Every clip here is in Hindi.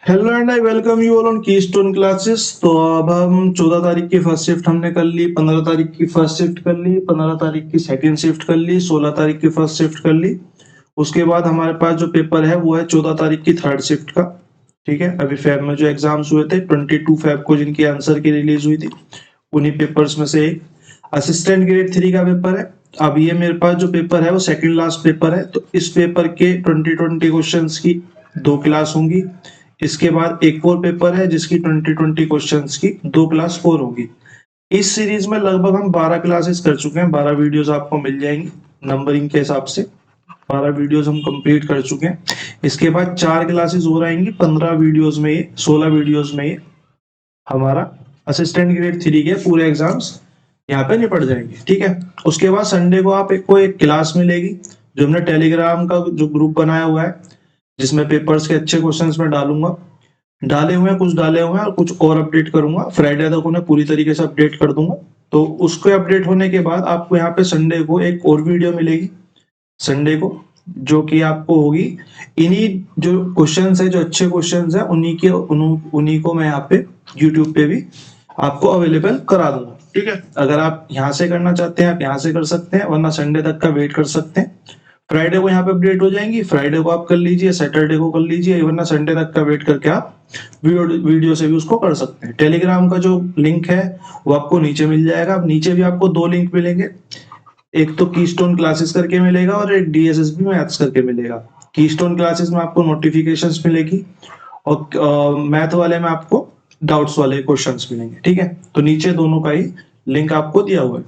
Hello and I welcome you all on keystone classes. तो अब हम 14 तारीख की फर्स्ट शिफ्ट हमने कर ली, 15 तारीख की फर्स्ट शिफ्ट कर ली, 15 तारीख की सेकंड शिफ्ट कर ली, 16 तारीख की फर्स्ट शिफ्ट कर ली। उसके बाद हमारे पास जो पेपर है वो है 14 तारीख की थर्ड शिफ्ट का। ठीक है, अभी फेब में जो एग्जाम्स हुए थे 22 फेब को जिनकी आंसर की रिलीज हुई थी, उन्हीं पेपर्स में से एक असिस्टेंट ग्रेड 3 का पेपर है। अब ये मेरे पास जो पेपर है वो सेकंड लास्ट पेपर है, तो इस पेपर के 2020 क्वेश्चंस की दो क्लास होंगी। इसके बाद एक और पेपर है जिसकी 2020 क्वेश्चंस की दो क्लास और होगी। इस सीरीज में लगभग हम 12 क्लासेस कर चुके हैं, 12 वीडियोस आपको मिल जाएंगी नंबरिंग के हिसाब से। 12 वीडियोस हम कंप्लीट कर चुके हैं। इसके बाद 4 क्लासेस और आएंगी 15 वीडियोस में, ये 16 वीडियोस में ये हमारा असिस्टेंट ग्रेड 3 के पूरे एग्जाम्स यहाँ पे निपट जाएंगे। ठीक है, उसके बाद संडे को आप एक क्लास मिलेगी जो हमने टेलीग्राम का जो ग्रुप बनाया हुआ है, जिसमें पेपर्स के अच्छे क्वेश्चंस में डालूंगा। डाले हुए हैं, कुछ डाले हुए हैं और कुछ और अपडेट करूंगा। फ्राइडे तक उन्हें पूरी तरीके से अपडेट कर दूंगा। तो उसको अपडेट होने के बाद आपको यहाँ पे संडे को एक और वीडियो मिलेगी संडे को, जो कि आपको होगी इन्हीं जो क्वेश्चंस है, जो अच्छे क्वेश्चंस है उन्हीं को मैं यहाँ पे यूट्यूब पे भी आपको अवेलेबल करा दूंगा। ठीक है, अगर आप यहाँ से करना चाहते हैं आप यहाँ से कर सकते हैं, वरना संडे तक का वेट कर सकते हैं। फ्राइडे को यहाँ पे अपडेट हो जाएंगी, फ्राइडे को आप कर लीजिए, सैटरडे को कर लीजिए, वरना संडे तक का वेट करके आप वीडियो से भी उसको कर सकते हैं। टेलीग्राम का जो लिंक है वो आपको नीचे मिल जाएगा। अब नीचे भी आपको दो लिंक मिलेंगे, एक तो कीस्टोन क्लासेस करके मिलेगा और एक डीएसएसबी मैथ्स करके मिलेगा। कीस्टोन क्लासेस में आपको नोटिफिकेशंस मिलेगी और मैथ वाले में आपको डाउट्स वाले क्वेश्चंस मिलेंगे। ठीक है, तो नीचे दोनों का ही लिंक आपको दिया हुआ है।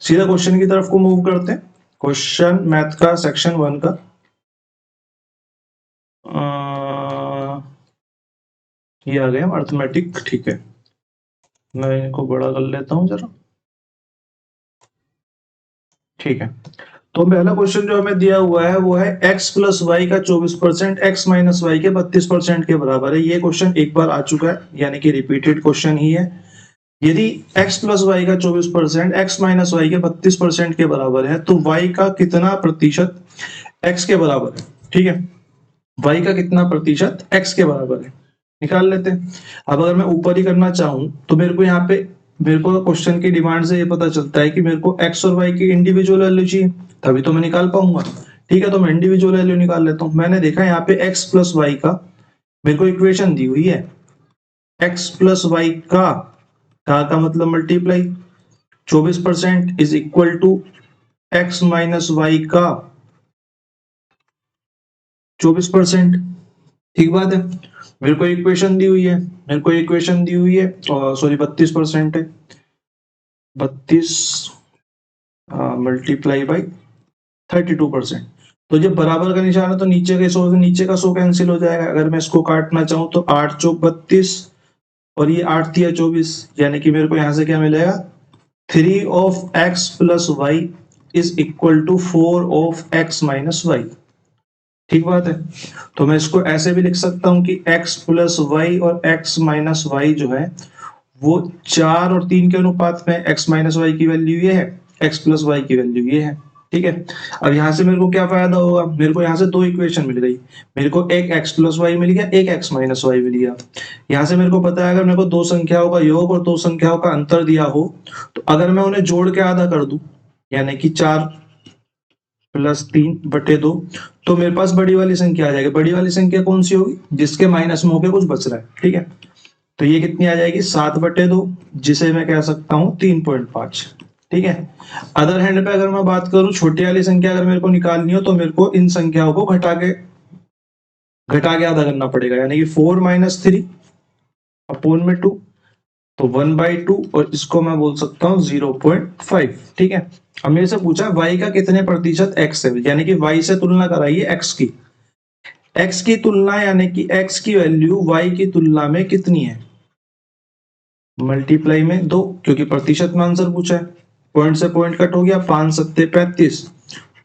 सीधा क्वेश्चन की तरफ को मूव करते हैं। क्वेश्चन मैथ का सेक्शन 1 का ये आ गया अर्थमेटिक। ठीक है, मैं इनको बड़ा कर लेता हूं जरा। ठीक है, तो पहला क्वेश्चन जो हमें दिया हुआ है वो है x प्लस वाई का 24% x माइनस वाई के 32% के बराबर है। ये क्वेश्चन एक बार आ चुका है, यानी कि रिपीटेड क्वेश्चन ही है। यदि x प्लस वाई का 24% x माइनस वाई के 32% के बराबर है, तो y का कितना प्रतिशत x के बराबर है। ठीक है, y का कितना प्रतिशत x के बराबर है निकाल लेते हैं। अब अगर मैं ऊपर ही करना चाहूं तो मेरे को यहाँ पे क्वेश्चन की डिमांड से ये पता चलता है कि मेरे को x और y की इंडिविजुअल वैल्यू चाहिए, तभी तो मैं निकाल पाऊंगा। ठीक है, तो मैं इंडिविजुअल वैल्यू निकाल लेता हूँ। मैंने देखा यहाँ पे x प्लस वाई का मेरे को इक्वेशन दी हुई है। x प्लस वाई का मतलब multiply 24% is equal to x minus Y का 24%। ठीक बात है, मेरे को इक्वेशन दी हुई है, सॉरी 32% है, 32 मल्टीप्लाई बाई 32%। तो जब बराबर का निशान है तो नीचे का 100 कैंसिल हो जाएगा। अगर मैं इसको काटना चाहूं तो 8 चौक 32 और ये 8 तिया 24, यानी कि मेरे को यहां से क्या मिलेगा 3 of x plus Y is equal to 4 of x minus Y. ठीक बात है, तो मैं इसको ऐसे भी लिख सकता हूं कि x प्लस वाई और x माइनस वाई जो है वो 4 और 3 के अनुपात में। x माइनस वाई की वैल्यू ये है, x प्लस वाई की वैल्यू ये है। ठीक है, अब यहां से मेरे को क्या फायदा होगा, मेरे को यहां से दो इक्वेशन मिल गई। मेरे को एक x प्लस वाई मिल गया, एक x माइनस वाई मिल गया। यहां से मेरे को पता है अगर मेरे को दो संख्याओं का योग और दो संख्याओं का अंतर दिया हो, तो अगर मैं उन्हें जोड़ के आधा कर दूं, यानी कि 4 प्लस 3/2, तो मेरे पास बड़ी वाली संख्या आ जाएगी। बड़ी वाली संख्या कौन सी होगी, जिसके माइनस में होके कुछ बच रहा है। ठीक है, तो ये कितनी आ जाएगी 7/2, जिसे मैं कह सकता हूं 3.5। ठीक है, अदर हैंड पे अगर मैं बात करूं छोटी वाली संख्या अगर मेरे को निकालनी हो, तो मेरे को इन संख्याओं को घटा के आधा करना पड़ेगा, यानी कि 4 माइनस 3 अपॉन में 2, तो 1/2, और इसको मैं बोल सकता हूं 0.5। ठीक है, अब मेरे से पूछा y का कितने प्रतिशत x है, यानी कि y से तुलना कराइए x की तुलना, यानी कि x की वैल्यू y की तुलना में कितनी है, मल्टीप्लाई में 2, क्योंकि प्रतिशत में आंसर पूछा है। पॉइंट से पॉइंट कट हो गया, 5 सत्ते 35,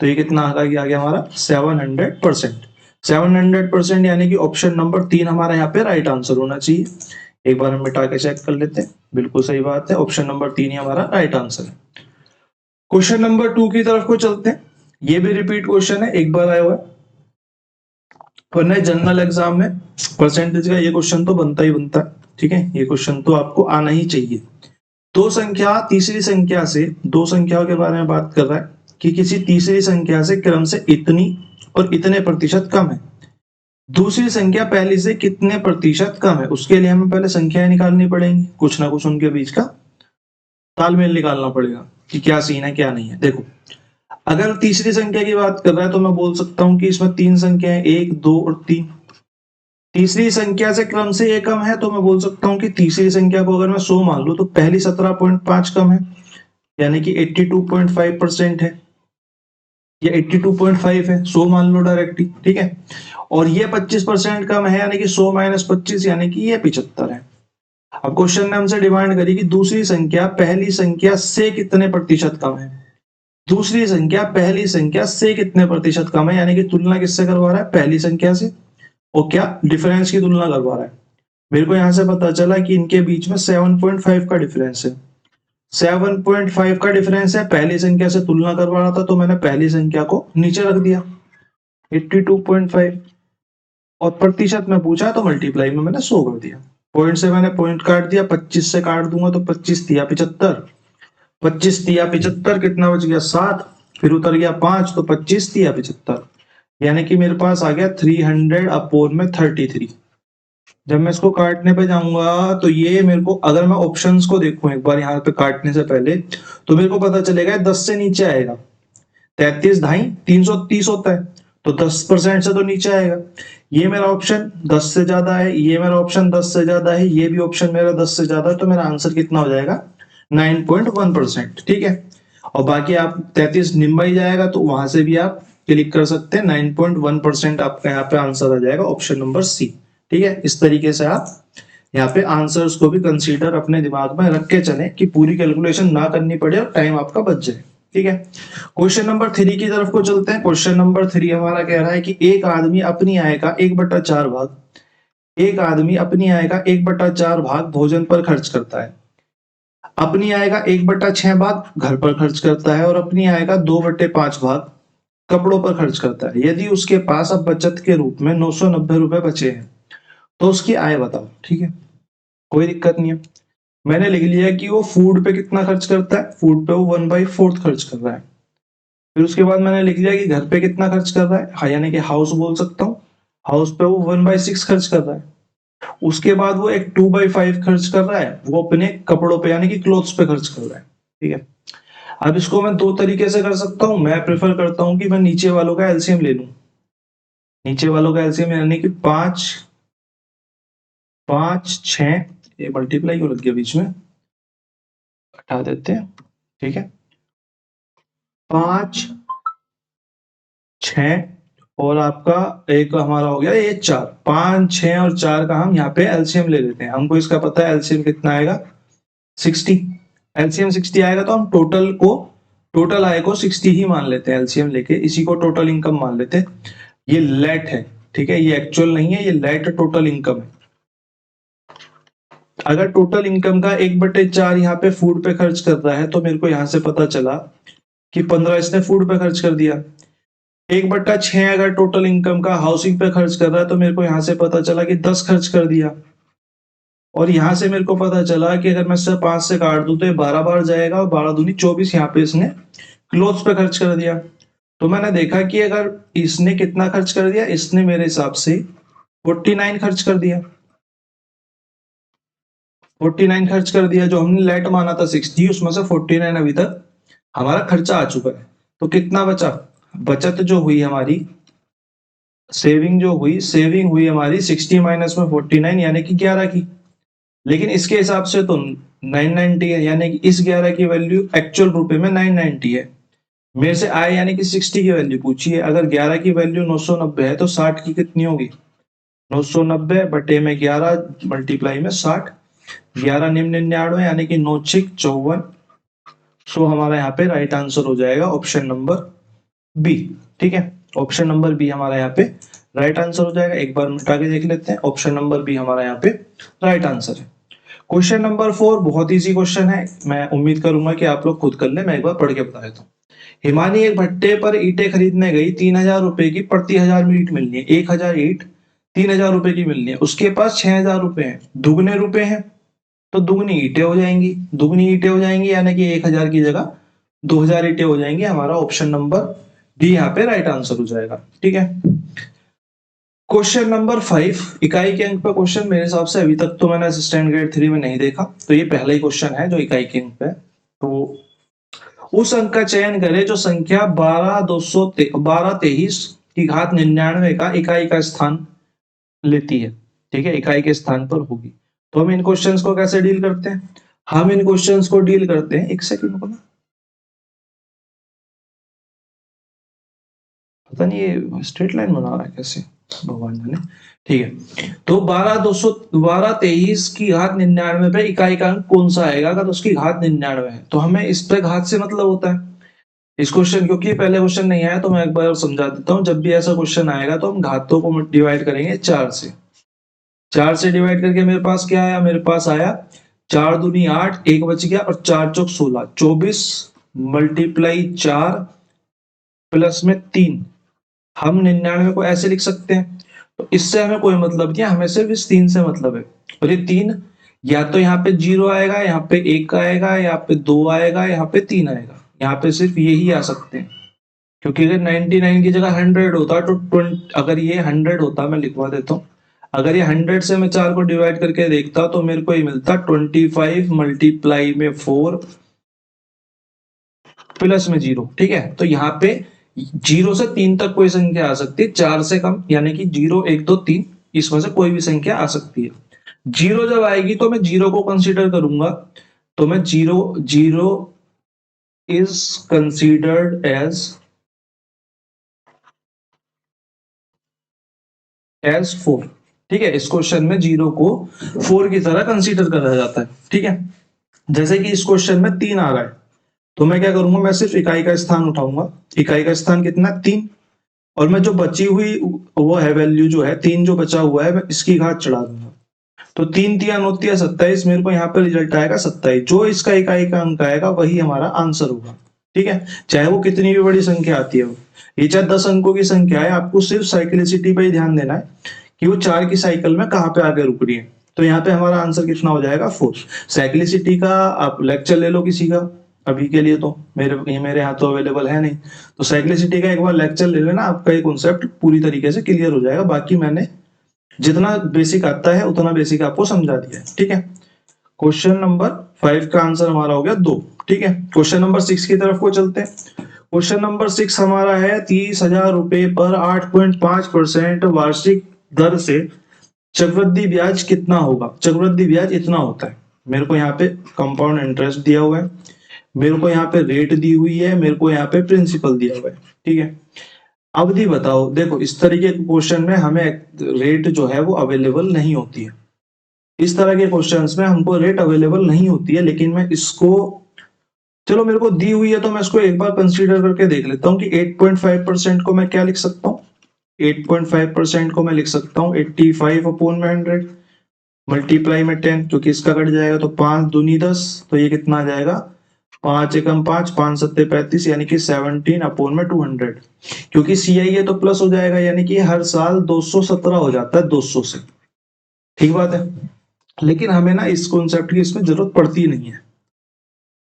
तो ये कितना आ गया हमारा 700%। 700%, यानी कि ऑप्शन नंबर 3 हमारा यहाँ पे राइट आंसर होना चाहिए। एक बार हम मिटा के चेक कर लेते हैं, बिल्कुल सही बात है, ऑप्शन नंबर 3 ही हमारा राइट आंसर है। क्वेश्चन नंबर 2 की तरफ को चलते हैं। ये भी रिपीट क्वेश्चन है, एक बार आया हुआ है। वरना जनरल एग्जाम में परसेंटेज का ये क्वेश्चन तो बनता ही बनता है, ठीक है, ये क्वेश्चन तो आपको आना ही चाहिए। दो संख्या तीसरी संख्या से, दो संख्याओं के बारे में बात कर रहा है कि किसी तीसरी संख्या से क्रम से इतनी और इतने प्रतिशत कम है, दूसरी संख्या पहली से कितने प्रतिशत कम है, उसके लिए हमें पहले संख्याएं निकालनी पड़ेंगी, कुछ ना कुछ उनके बीच का तालमेल निकालना पड़ेगा कि क्या सीन है क्या नहीं है। देखो, अगर तीसरी संख्या की बात कर रहा है तो मैं बोल सकता हूं कि इसमें तीन संख्याएं, 1, 2 और 3। तीसरी संख्या से क्रम से ये कम है तो मैं बोल सकता हूं कि तीसरी संख्या को अगर मैं 100 मान लूं तो पहली 17.5 कम है, यानी कि 82.5% है, या 82.5 है, 100 मान लो डायरेक्टली, ठीक है। और ये 25% कम है, यानी कि 100 - 25, यानी कि ये 75 है। अब क्वेश्चन ने हमसे डिमांड करी कि दूसरी संख्या पहली संख्या से कितने प्रतिशत कम है, दूसरी संख्या पहली संख्या से कितने प्रतिशत कम है, यानी कि तुलना किससे करवा रहा है, पहली संख्या से, और क्या डिफरेंस की तुलना करवा रहा है। मेरे को यहां से पता चला कि इनके बीच में 7.5 का डिफरेंस है, 7.5 का डिफरेंस है, पहली संख्या से तुलना करवा रहा था तो मैंने पहली संख्या को नीचे रख दिया 82.5, और प्रतिशत में पूछा तो मल्टीप्लाई में मैंने 100 कर दिया, पॉइंट से मैंने पॉइंट काट दिया, 25 से काट दूंगा तो 25 दिया 75, 25 दिया 75, कितना बच गया 7, फिर उतर गया 5 तो 25 दिया 75, यानी कि मेरे पास आ गया 300/33। जब मैं इसको काटने पे जाऊंगा तो ये मेरे को, अगर मैं ऑप्शंस को देखूं एक बार यहाँ पे काटने से पहले, तो मेरे को पता चलेगा 10 से नीचे आएगा, 33 ढाई 330 होता है, तो 10% से तो नीचे आएगा। ये मेरा ऑप्शन 10 से ज्यादा है, ये मेरा ऑप्शन 10 से ज्यादा है, ये भी ऑप्शन मेरा 10 से ज्यादा है, तो मेरा आंसर कितना हो जाएगा 9.1%, ठीक है। और बाकी आप 33 निम्बा ही जाएगा तो वहां से भी आप क्लिक कर सकते हैं, 9.1% आपका यहाँ पे आंसर आ जाएगा, ऑप्शन नंबर सी, ठीक है। इस तरीके से आप यहाँ पे आंसर्स को भी कंसीडर अपने दिमाग में रख के चलें कि पूरी कैलकुलेशन ना करनी पड़े और टाइम आपका बच जाए, ठीक है। क्वेश्चन नंबर 3 की तरफ को चलते हैं। क्वेश्चन नंबर 3 हमारा कह रहा है कि एक आदमी अपनी आय का 1/4 भाग, एक आदमी अपनी आय का 1/4 भाग भोजन पर खर्च करता है, अपनी आय का 1/6 भाग घर पर खर्च करता है, और अपनी आय का 2/5 भाग कपड़ों पर खर्च करता है। यदि उसके पास अब बचत के रूप में 990 रुपए बचे हैं तो उसकी आय बताओ, ठीक है, कोई दिक्कत नहीं है। मैंने लिख लिया कि वो फूड पे कितना खर्च करता है, फूड पे वो 1/4 खर्च कर रहा है। फिर उसके बाद मैंने लिख लिया कि घर पे कितना खर्च कर रहा है, हाँ, यानी कि हाउस बोल सकता हूँ, हाउस पे वो 1/6 खर्च कर रहा है। उसके बाद वो एक 2/5 खर्च कर रहा है, वो अपने कपड़ों पे यानी कि क्लोथ्स पे खर्च कर रहा है, ठीक है। अब इसको मैं दो तरीके से कर सकता हूँ, मैं प्रेफर करता हूँ कि मैं नीचे वालों का एलसीएम ले लूं, नीचे वालों का एलसीएम यानी कि 5, 5, 6, ये मल्टीप्लाई क्यों लग गया बीच में, हटा देते हैं, ठीक है, 5, 6 और आपका एक हमारा हो गया ये 4, 5, 6 और 4 का हम यहाँ पे एलसीएम ले लेते हैं। हमको इसका पता है एलसीएम कितना आएगा 60, एलसीएम 60 आएगा तो हम टोटल आय को 60 ही मान लेते हैं एलसीएम लेके, इसी को टोटल इनकम मान लेते हैं। ये लेट है, ठीक है, ये एक्चुअल नहीं है, ये लेट टोटल इनकम है। अगर टोटल इनकम का 1/4 यहाँ पे फूड पे खर्च कर रहा है तो मेरे को यहाँ से पता चला कि 15 इसने फूड पे खर्च कर दिया। 1/6 अगर टोटल इनकम का हाउसिंग पे खर्च कर रहा है तो मेरे को यहाँ से पता चला कि 10 खर्च कर दिया। और यहाँ से मेरे को पता चला कि अगर मैं इससे 5 से काट दूं तो ये 12 बार जाएगा, और 12 दूनी 24 यहाँ पे इसने क्लोथ्स पे खर्च कर दिया। तो मैंने देखा कि अगर इसने कितना खर्च कर दिया, इसने मेरे हिसाब से 49 खर्च कर दिया, 49 खर्च कर दिया। जो हमने लेट माना था 60, उसमें से 49 अभी तक हमारा खर्चा आ चुका है। तो कितना बचा, बचत जो हुई हमारी, सेविंग हुई हमारी 60 माइनस में 49 यानी कि 11 की। लेकिन इसके हिसाब से तो 990 है, यानी कि इस 11 की वैल्यू एक्चुअल रुपए में 990 है। मेरे से आए यानी कि 60 की वैल्यू पूछी है। अगर 11 की वैल्यू 990 है तो 60 की कितनी होगी, 990 बटे में 11 मल्टीप्लाई में 60, 11 निम्न 99 यानी कि 9 6 54। सो हमारा यहाँ पे राइट आंसर हो जाएगा ऑप्शन नंबर बी, ठीक है, ऑप्शन नंबर बी हमारा यहाँ पे राइट आंसर हो जाएगा। एक बार उठा के देख लेते हैं, ऑप्शन नंबर बी हमारा यहाँ पे राइट आंसर है। क्वेश्चन नंबर 4 बहुत इजी क्वेश्चन है, मैं उम्मीद करूंगा कि आप लोग खुद कर ले, मैं एक बार पढ़ के बता देता हूँ। हिमानी एक भट्टे पर ईंटें खरीदने गई, 3,000 रुपए की प्रति 1,000 ईंट मिलनी है। 1,000 ईंट 3,000 रुपए की मिलनी है, उसके पास 6,000 रुपए हैं, दुगने रुपए हैं, तो दुगनी ईंटें हो जाएंगी, दुगनी ईंटें हो जाएंगी, यानी कि 1,000 की जगह 2,000 ईंटें हो जाएंगी। हमारा ऑप्शन नंबर डी यहाँ पे राइट आंसर हो जाएगा। ठीक है, क्वेश्चन नंबर 5, इकाई के अंक पे क्वेश्चन मेरे हिसाब से अभी तक तो मैंने असिस्टेंट ग्रेड 3 में नहीं देखा, तो ये पहला ही क्वेश्चन है जो इकाई के अंक पे है। तो उस अंक का चयन करें जो संख्या 1223 की घात 99 का इकाई का स्थान लेती है। ठीक है, इकाई के स्थान पर होगी। तो हम इन क्वेश्चंस को कैसे डील करते हैं? हम इन क्वेश्चंस को डील करते हैं, एक सेकंड को ना, पता नहीं ये स्ट्रेट लाइन बना रहा है कैसे, भगवान जाने। ठीक है, तो 1223 की घात 99 पे इकाई का अंक कौन सा आएगा? अगर उसकी घात 99 है तो हमें इस पे घात से मतलब होता है। इस क्वेश्चन, क्योंकि पहले क्वेश्चन नहीं आया तो मैं एक बार और समझा देता हूँ। जब भी ऐसा क्वेश्चन आएगा तो हम घातों को डिवाइड करेंगे 4 से। 4 से डिवाइड करके मेरे पास क्या आया? मेरे पास आया 4 दूनी 8, एक बच गया, और 4 चौक 16, 24 मल्टीप्लाई 4 प्लस में 3। हम 99 को ऐसे लिख सकते हैं, तो इससे हमें कोई मतलब नहीं है, हमें सिर्फ इस 3 से मतलब है। और ये 3 या तो यहाँ पे 0 आएगा, यहाँ पे 1 आएगा, यहाँ पे 2 आएगा, यहाँ पे 3 आएगा, यहाँ पे सिर्फ यही आ सकते हैं। क्योंकि अगर 99 की जगह 100 होता तो 20, अगर ये 100 होता, मैं लिखवा देता हूँ, अगर ये 100 से मैं 4 को डिवाइड करके देखता तो मेरे को ये मिलता 25 मल्टीप्लाई में 4 प्लस में 0। ठीक है, तो यहाँ पे 0 से 3 तक कोई संख्या आ सकती है, 4 से कम, यानी कि 0 1 2 3, इसमें से कोई भी संख्या आ सकती है। 0 जब आएगी तो मैं 0 को कंसीडर करूंगा, तो मैं 0 इज कंसीडर्ड एज 4। ठीक है, इस क्वेश्चन में 0 को 4 की तरह कंसीडर करा जाता है। ठीक है, जैसे कि इस क्वेश्चन में 3 आ रहा है, तो मैं क्या करूंगा? मैं सिर्फ इकाई का स्थान उठाऊंगा। इकाई का स्थान कितना? 3। और मैं जो बची हुई वो है वैल्यू जो है 3 जो बचा हुआ है, मैं इसकी घात चढ़ा दूंगा। तो 3 3 होती है 27, मेरे को यहाँ पे रिजल्ट आएगा 27। जो इसका इकाई का अंक आएगा वही हमारा आंसर होगा। ठीक है, चाहे वो कितनी भी बड़ी संख्या आती है, ये चाहे 10 अंकों की संख्या है, आपको सिर्फ साइक्लिसिटी पे ही ध्यान देना है कि वो 4 की साइकिल में कहाँ पे आगे रुक रही है। तो यहाँ पे हमारा आंसर कितना हो जाएगा? 4। साइक्लिसिटी का आप लेक्चर ले लो किसी का, अभी के लिए तो मेरे यहाँ तो अवेलेबल है नहीं, तो साइक्लिसिटी का एक बार लेक्चर ले लेना, आपका ये कॉन्सेप्ट पूरी तरीके से क्लियर हो जाएगा। बाकी मैंने जितना बेसिक आता है उतना बेसिक आपको समझा दिया है। ठीक है, क्वेश्चन नंबर 5 का आंसर हमारा हो गया 2। ठीक है, क्वेश्चन नंबर 6 की तरफ को चलते हैं। क्वेश्चन नंबर 6 हमारा है 30,000 रुपए पर 8.5% वार्षिक दर से चक्रवृद्धि ब्याज कितना होगा? चक्रवृद्धि ब्याज इतना होता है। मेरे को यहाँ पे कंपाउंड इंटरेस्ट दिया हुआ है, मेरे को यहाँ पे रेट दी हुई है, मेरे को यहाँ पे प्रिंसिपल दिया हुआ है। ठीक है, अवधि बताओ। देखो, इस तरीके के क्वेश्चन में हमें रेट जो है वो अवेलेबल नहीं होती है। इस तरह के क्वेश्चंस में हमको रेट अवेलेबल नहीं होती है, लेकिन मैं इसको, चलो मेरे को दी हुई है तो मैं इसको एक बार कंसीडर करके देख लेता हूँ कि 8.5% को मैं क्या लिख सकता हूँ? 8.5% को मैं लिख सकता हूँ 85 अपॉन में 100 मल्टीप्लाई में 10, क्योंकि इसका कट जाएगा तो 5 दूनी 10, तो ये कितना आ जाएगा? 5 एकम 5, 5 सत्ते 35, यानी कि 17 अपॉन में 200। क्योंकि CI है तो प्लस हो जाएगा, यानी कि हर साल 217 हो जाता है 200 से। ठीक बात है, लेकिन हमें ना इस कॉन्सेप्ट की इसमें जरूरत पड़ती नहीं है।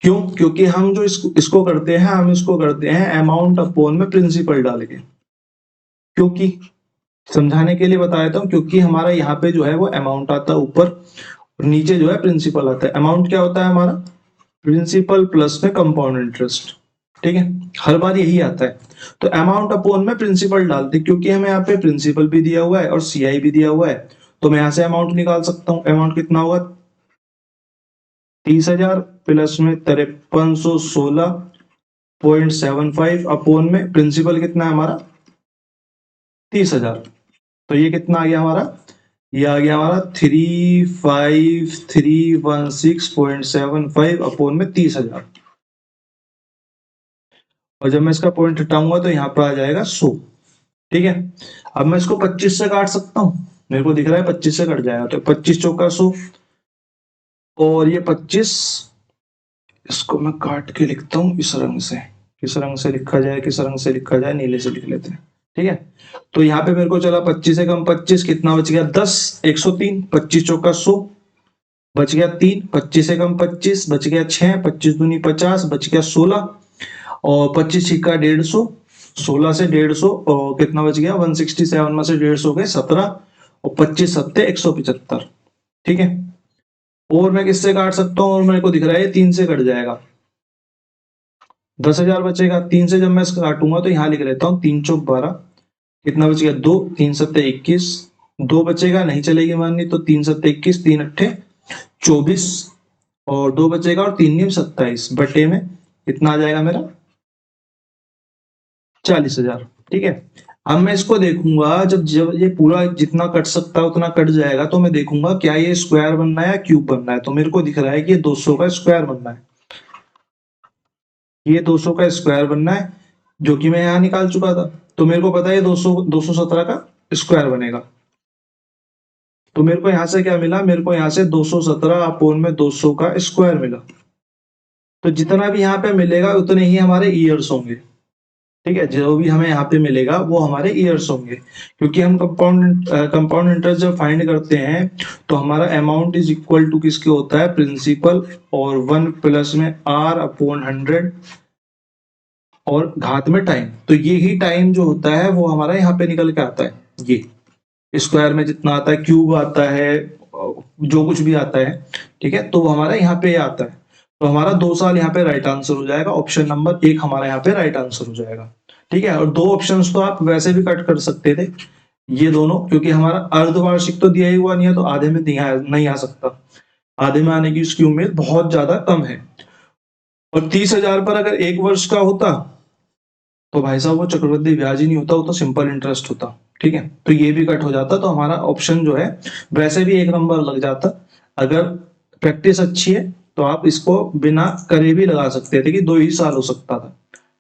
क्यों? क्योंकि हम जो इसको करते हैं, हम इसको करते हैं अमाउंट अपॉन में प्रिंसिपल डाल के। क्योंकि समझाने के लिए बता देता हूँ, क्योंकि हमारा यहाँ पे जो है वो अमाउंट आता है ऊपर, और नीचे जो है प्रिंसिपल आता है। अमाउंट क्या होता है हमारा? प्रिंसिपल प्लस में कंपाउंड इंटरेस्ट। ठीक है, हर बार यही आता है। तो अमाउंट अपॉन में प्रिंसिपल डालते, क्योंकि हमें यहाँ पे प्रिंसिपल भी दिया हुआ है और CI भी दिया हुआ है, तो मैं यहाँ से अमाउंट निकाल सकता हूँ। अमाउंट कितना होगा? 30,000 प्लस में 5316.75 अपॉन में प्रिंसिपल कितना है हमारा? 30,000। तो ये कितना आ गया हमारा? ये आ गया हमारा 35316.75 अपॉन में 30,000। और जब मैं इसका पॉइंट हटाऊंगा तो यहाँ पर आ जाएगा 100। ठीक है, अब मैं इसको 25 से काट सकता हूँ, मेरे को दिख रहा है 25 से कट जाएगा, तो 25 चौका 100, और ये 25, इसको मैं काट के लिखता हूँ इस रंग से, किस रंग से लिखा जाए, किस रंग से लिखा जाए, नीले से लिख लेते हैं। ठीक है, तो यहाँ पे मेरे को चला 25 से कम 25, कितना बच गया 10, 103, 25 चौका 100, बच गया 3, 25 से कम 25 बच गया 6, 25 दूनी 50, बच गया 16, और 25 छिक्का 150, 16 से 150 और कितना बच गया 167 में से 150 गए 17, और 25 सत्ते 175। ठीक है, और मैं किससे काट सकता हूँ, और मेरे को दिख रहा है 3 से कट जाएगा, 10,000 बचेगा। 3 से जब मैं इसको काटूंगा तो यहाँ लिख लेता हूँ 3 चौक 12, कितना बच गया 2, 3 सत्ते 21, 2 बचेगा, नहीं चलेगी माननी, तो 3 सत्ते 21, 3 अट्ठे 24, और 2 बचेगा, और 3 नीम 27, बटे में कितना आ जाएगा मेरा 40,000। ठीक है, अब मैं इसको देखूंगा, जब जब ये पूरा जितना कट सकता है उतना कट जाएगा, तो मैं देखूंगा क्या ये स्क्वायर बनना है या क्यूब बनना है। तो मेरे को दिख रहा है कि ये 200 का स्क्वायर बनना है, ये 200 का स्क्वायर बनना है, जो कि मैं यहाँ निकाल चुका था। तो मेरे को पता है 217 का स्क्वायर बनेगा। तो मेरे को यहाँ से क्या मिला, मेरे को यहाँ से 217 अपोन में 200 का स्क्वायर मिला। तो जितना भी यहाँ पे मिलेगा उतने ही हमारे ईयर्स होंगे। ठीक है, जो भी हमें यहाँ पे मिलेगा वो हमारे ईयर्स होंगे, क्योंकि हम कंपाउंड इंटरेस्ट जब फाइंड करते हैं तो हमारा अमाउंट इज इक्वल टू किसके होता है, प्रिंसिपल और 1 प्लस में r अपॉन 100 और घात में टाइम। तो ये ही टाइम जो होता है वो हमारा यहाँ पे निकल के आता है, ये स्क्वायर में जितना आता है, क्यूब आता है, जो कुछ भी आता है। ठीक है, तो वो हमारा यहाँ पे आता है। तो हमारा 2 साल यहाँ पे राइट आंसर हो जाएगा, ऑप्शन नंबर 1 हमारा यहाँ पे राइट आंसर हो जाएगा। ठीक है, और 2 ऑप्शंस तो आप वैसे भी कट कर सकते थे, ये दोनों, क्योंकि हमारा अर्धवार्षिक तो दिया ही हुआ नहीं है, तो आधे में नहीं आ सकता, आधे में आने की उसकी उम्मीद बहुत ज्यादा कम है। और 30,000 पर अगर 1 वर्ष का होता तो भाई साहब वो चक्रवृद्धि ब्याज ही नहीं होता, वो तो सिंपल इंटरेस्ट होता। ठीक है, तो ये भी कट हो जाता, तो हमारा ऑप्शन जो है वैसे भी 1 नंबर लग जाता। अगर प्रैक्टिस अच्छी है तो आप इसको बिना करे भी लगा सकते थे कि 2 ही साल हो सकता था।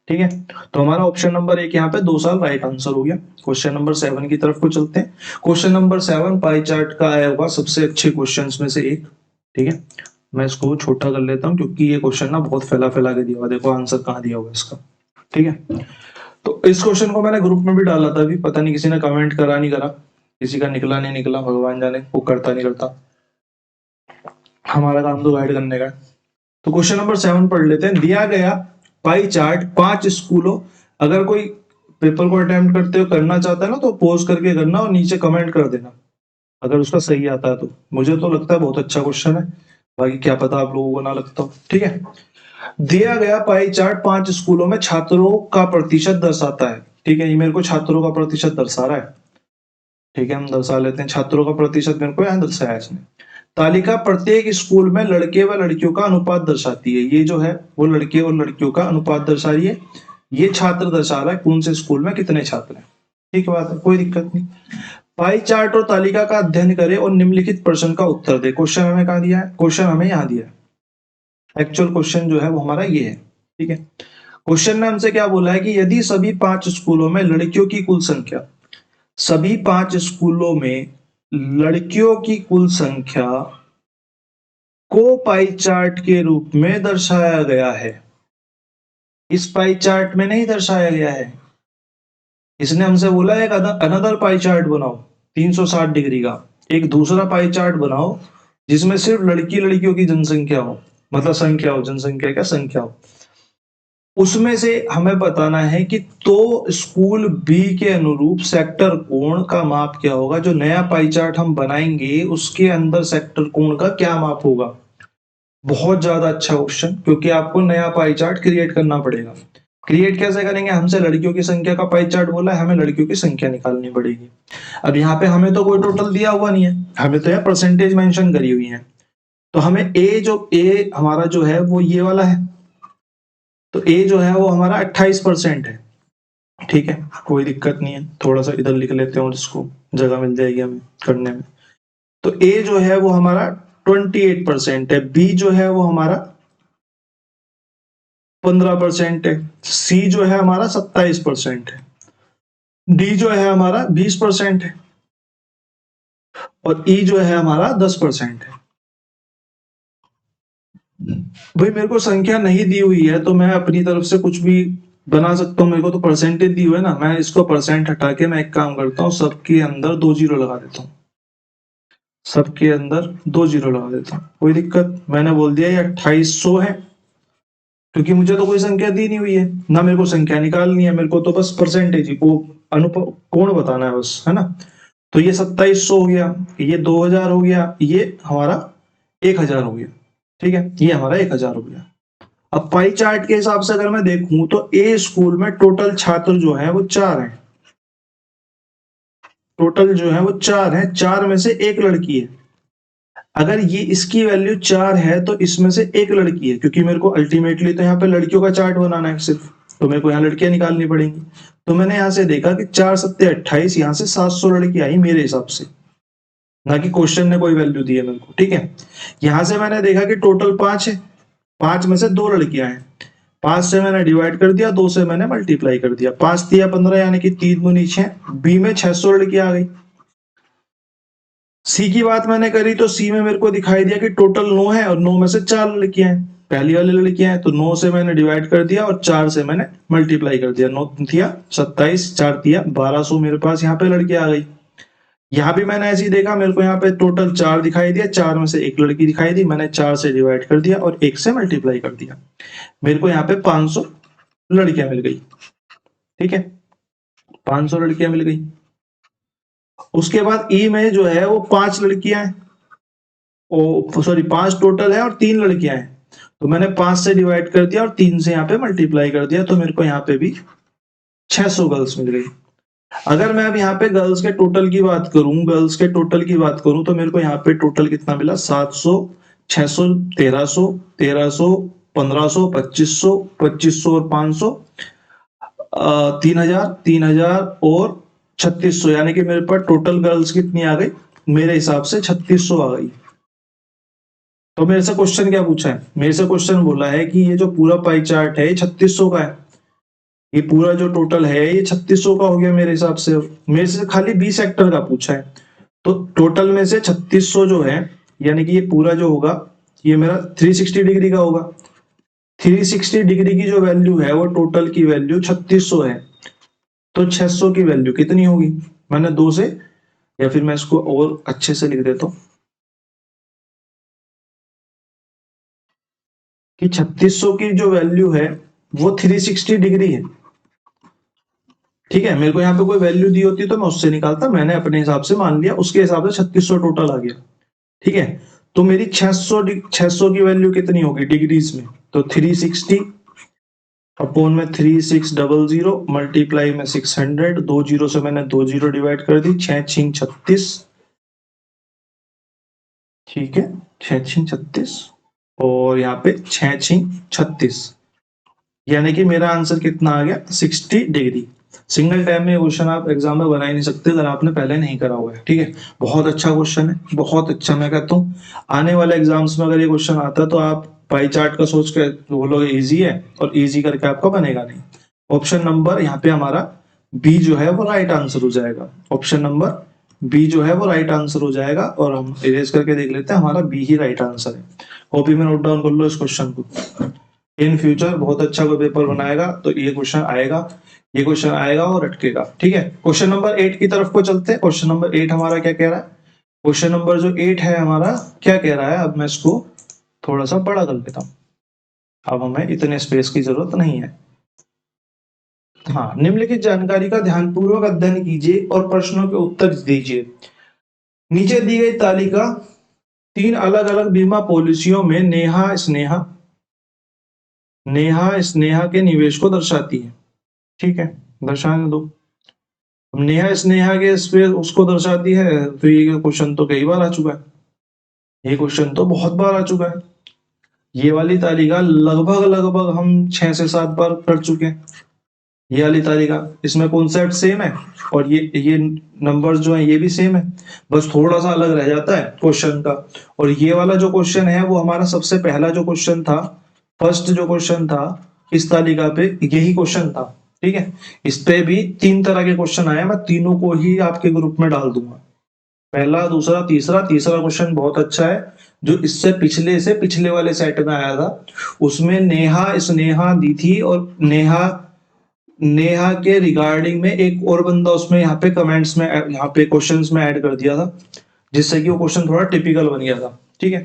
ठीक है, तो हमारा ऑप्शन नंबर 1 यहाँ पे 2 साल राइट आंसर हो गया। क्वेश्चन नंबर 7 की तरफ को चलते हैं। क्वेश्चन नंबर 7 पाई चार्ट का आया हुआ सबसे अच्छे क्वेश्चन में से एक। ठीक है, मैं इसको छोटा कर लेता हूँ क्योंकि ये क्वेश्चन ना बहुत फैला फैला के दिया हुआ, देखो आंसर कहाँ दिया हुआ इसका। ठीक है, तो इस क्वेश्चन को मैंने ग्रुप में भी डाला था, अभी पता नहीं किसी ने कमेंट करा नहीं करा, किसी का निकला नहीं निकला, भगवान जाने, वो करता नहीं करता, हमारा काम तो गाइड करने का है। तो क्वेश्चन नंबर 7 पढ़ लेते हैं। दिया गया पाई चार्ट 5 स्कूलों, अगर कोई पेपर को अटेम्प्ट करते हो करना चाहता है ना तो पोज करके करना और नीचे कमेंट कर देना अगर उसका सही आता है तो। मुझे तो लगता है बहुत अच्छा क्वेश्चन है, बाकी क्या पता आप लोगों को ना लगता हो। ठीक है, दिया गया पाई चार्ट 5 स्कूलों में छात्रों का प्रतिशत दर्शाता है। ठीक है, ये मेरे को छात्रों का प्रतिशत दर्शा रहा है। ठीक है, हम दर्शा लेते हैं, छात्रों का प्रतिशत मेरे को यहाँ दर्शाया है इसने। तालिका प्रत्येक स्कूल में लड़के व लड़कियों का अनुपात दर्शाती है। ये जो है वो लड़के और लड़कियों का अनुपात दर्शा रही है, ये छात्र दर्शा रहा है कौन से स्कूल में कितने छात्र हैं। ठीक बात है, कोई दिक्कत नहीं। पाई चार्ट और तालिका का अध्ययन करें और निम्नलिखित प्रश्न का उत्तर दे। क्वेश्चन हमें कहा दिया है, क्वेश्चन हमें यहाँ दिया है, एक्चुअल क्वेश्चन जो है वो हमारा ये है। ठीक है, क्वेश्चन ने हमसे क्या बोला है कि यदि सभी 5 स्कूलों में लड़कियों की कुल संख्या, सभी 5 स्कूलों में लड़कियों की कुल संख्या को पाई चार्ट के रूप में दर्शाया गया है। इस पाई चार्ट में नहीं दर्शाया गया है, इसने हमसे बोला एक अनदर पाई चार्ट बनाओ 360 डिग्री का, एक दूसरा पाई चार्ट बनाओ जिसमें सिर्फ लड़कियों की जनसंख्या हो, मतलब संख्या हो, जनसंख्या क्या संख्या हो। उसमें से हमें बताना है कि तो स्कूल बी के अनुरूप सेक्टर कोण का माप क्या होगा। जो नया पाई चार्ट हम बनाएंगे उसके अंदर सेक्टर कोण का क्या माप होगा। बहुत ज्यादा अच्छा क्वेश्चन, क्योंकि आपको नया पाई चार्ट क्रिएट करना पड़ेगा। क्रिएट कैसे करेंगे, हमसे लड़कियों की संख्या का पाई चार्ट बोला है, हमें लड़कियों की संख्या निकालनी पड़ेगी। अब यहाँ पे हमें तो कोई टोटल दिया हुआ नहीं है, हमें तो यहाँ परसेंटेज मेंशन करी हुई है। तो हमें ए हमारा जो है वो ये वाला है, तो ए जो है वो हमारा 28% है। ठीक है, कोई दिक्कत नहीं है, थोड़ा सा इधर लिख लेते हैं और इसको जगह मिल जाएगी हमें करने में। तो ए जो है वो हमारा 28% है, बी जो है वो हमारा 15% है, सी जो है हमारा 27% है, डी जो है हमारा 20% है, और ई जो है हमारा 10% है। भाई मेरे को संख्या नहीं दी हुई है तो मैं अपनी तरफ से कुछ भी बना सकता हूँ, मेरे को तो परसेंटेज दी हुई है ना, मैं इसको परसेंट हटा के मैं एक काम करता हूँ, सबके अंदर 2 जीरो लगा देता हूँ, सबके अंदर 2 जीरो लगा देता हूँ। कोई दिक्कत, मैंने बोल दिया ये 2800 है, क्योंकि मुझे तो कोई संख्या दी नहीं हुई है ना, मेरे को संख्या निकालनी है, मेरे को तो बस परसेंटेज ही वो कोण बताना है बस, है ना। तो ये 2700 हो गया, ये 2000 हो गया, ये हमारा 1000 हो गया, ठीक है, ये हमारा 1000 हो गया। अब पाई चार्ट के हिसाब से अगर मैं देखूं तो ए स्कूल में टोटल छात्र जो है वो 4 हैं, टोटल जो है वो 4 हैं, 4 में से एक लड़की है। अगर ये इसकी वैल्यू 4 है तो इसमें से एक लड़की है, क्योंकि मेरे को अल्टीमेटली तो यहाँ पे लड़कियों का चार्ट बनाना है सिर्फ, तो मेरे को यहाँ लड़कियां निकालनी पड़ेंगी। तो मैंने यहाँ से देखा कि 4 सत्ते 28, यहाँ से 700 लड़की आई मेरे हिसाब से, ना कि क्वेश्चन ने कोई वैल्यू दी है मेरे को, ठीक है। यहाँ से मैंने देखा कि टोटल 5 है, 5 में से 2 लड़कियां हैं, 5 से मैंने डिवाइड कर दिया, 2 से मैंने मल्टीप्लाई कर दिया, 5 दिया 15, यानी कि 3 दूनी 6, बी में 600 लड़कियां आ गई। सी की बात मैंने करी तो सी में मेरे को दिखाई दिया कि टोटल 9 है और 9 में से 4 लड़कियां हैं, पहली वाली लड़कियां हैं, तो 9 से मैंने डिवाइड कर दिया और 4 से मैंने मल्टीप्लाई कर दिया, 9 दिया 27, 4 दिया 1200, मेरे पास यहाँ पे लड़कियां आ गई। यहाँ भी मैंने ऐसे ही देखा, मेरे को यहाँ पे टोटल 4 दिखाई दिया, 4 में से एक लड़की दिखाई दी, मैंने 4 से डिवाइड कर दिया और 1 से मल्टीप्लाई कर दिया, मेरे को यहाँ पे 500 लड़कियां मिल गई, ठीक है, 500 लड़कियां मिल गई। उसके बाद ई में जो है वो 5 लड़कियां हैं, ओ सॉरी 5 टोटल है और 3 लड़कियां हैं, तो मैंने 5 से डिवाइड कर दिया और 3 से यहाँ पे मल्टीप्लाई कर दिया, तो मेरे को यहाँ पे भी 600 गर्ल्स मिल गई। अगर मैं अब यहाँ पे गर्ल्स के टोटल की बात करूं, गर्ल्स के टोटल की बात करूं तो मेरे को यहाँ पे टोटल कितना मिला, 700, 600, 1300, 1300, 1500, 2500, 2500 और 500, 3000, 3000 और 3600, यानी कि मेरे पास टोटल गर्ल्स कितनी आ गई, मेरे हिसाब से 3600 आ गई। तो मेरे से क्वेश्चन क्या पूछा है, मेरे से क्वेश्चन बोला है कि ये जो पूरा पाई चार्ट है ये 3600 का है, ये पूरा जो टोटल है ये 3600 का हो गया मेरे हिसाब से। मेरे से खाली बी सेक्टर का पूछा है, तो टोटल में से 3600 जो है, यानी कि ये पूरा जो होगा ये मेरा 360 डिग्री का होगा, 360 डिग्री की जो वैल्यू है वो टोटल की वैल्यू 3600 है, तो 600 की वैल्यू कितनी होगी, मैंने 2 से, या फिर मैं इसको और अच्छे से लिख देता हूं कि 3600 की जो वैल्यू है वो 360 डिग्री है, ठीक है। मेरे को यहाँ पे कोई वैल्यू दी होती तो मैं उससे निकालता, मैंने अपने हिसाब से मान लिया, उसके हिसाब से 3600 टोटल आ गया, ठीक है। तो मेरी 600 की वैल्यू कितनी होगी डिग्रीज में, तो 360 अपॉन में 3600 मल्टीप्लाई में 600, 2 जीरो से मैंने 2 जीरो डिवाइड कर दी, 6 6 36, ठीक है, 6 6 36 और यहाँ पे 6 6 36, यानी कि मेरा आंसर कितना आ गया, 60 डिग्री। सिंगल टाइम में क्वेश्चन आप एग्जाम में बना ही नहीं सकते अगर आपने पहले नहीं करा हुआ है, ठीक है। बहुत अच्छा क्वेश्चन है, बहुत अच्छा, मैं कहता हूँ आने वाले एग्जाम्स में अगर ये क्वेश्चन आता है तो आप पाई चार्ट का सोच के बोलोगे इजी है, और इजी करके आपका बनेगा नहीं। ऑप्शन नंबर यहाँ पे हमारा बी जो है वो राइट आंसर हो जाएगा, ऑप्शन नंबर बी जो है वो राइट आंसर हो जाएगा, और हम इरेज करके देख लेते हैं, हमारा बी ही राइट आंसर है। कॉपी में नोट डाउन कर लो इस क्वेश्चन को, इन फ्यूचर बहुत अच्छा कोई पेपर बनाएगा तो ये क्वेश्चन आएगा, ये क्वेश्चन आएगा और अटकेगा, ठीक है। क्वेश्चन नंबर 8 की तरफ को चलते हैं। क्वेश्चन नंबर 8 हमारा क्या कह रहा है, क्वेश्चन नंबर जो 8 है हमारा क्या कह रहा है, अब मैं इसको थोड़ा सा बड़ा कर लेता हूं, अब हमें इतने स्पेस की जरूरत नहीं है। हाँ, निम्नलिखित जानकारी का ध्यानपूर्वक अध्ययन कीजिए और प्रश्नों के उत्तर दीजिए। नीचे दी गई तालिका 3 अलग अलग बीमा पॉलिसियों में नेहा स्नेहा के निवेश को दर्शाती है, ठीक है, दर्शाने दो। नेहा स्नेहा के स्पेस उसको दर्शाती है, तो ये क्वेश्चन तो कई बार आ चुका है, ये क्वेश्चन तो बहुत बार आ चुका है, ये वाली तालिका लगभग हम 6 से 7 बार कर चुके हैं, ये वाली तालिका, इसमें कॉन्सेप्ट सेम है और ये नंबर्स जो है ये भी सेम है, बस थोड़ा सा अलग रह जाता है क्वेश्चन का। और ये वाला जो क्वेश्चन है वो हमारा सबसे पहला जो क्वेश्चन था, फर्स्ट जो क्वेश्चन था इस तालिका पे यही क्वेश्चन था, ठीक है। इस पे भी 3 तरह के क्वेश्चन आए, मैं तीनों को ही आपके ग्रुप में डाल दूंगा, पहला दूसरा तीसरा। तीसरा क्वेश्चन बहुत अच्छा है, जो इससे पिछले वाले सेट में आया था, उसमें नेहा स्नेहा दी थी और नेहा नेहा के रिगार्डिंग में एक और बंदा उसमें यहाँ पे कमेंट्स में यहाँ पे क्वेश्चंस में ऐड कर दिया था, जिससे कि वो क्वेश्चन थोड़ा टिपिकल बन गया था। ठीक है,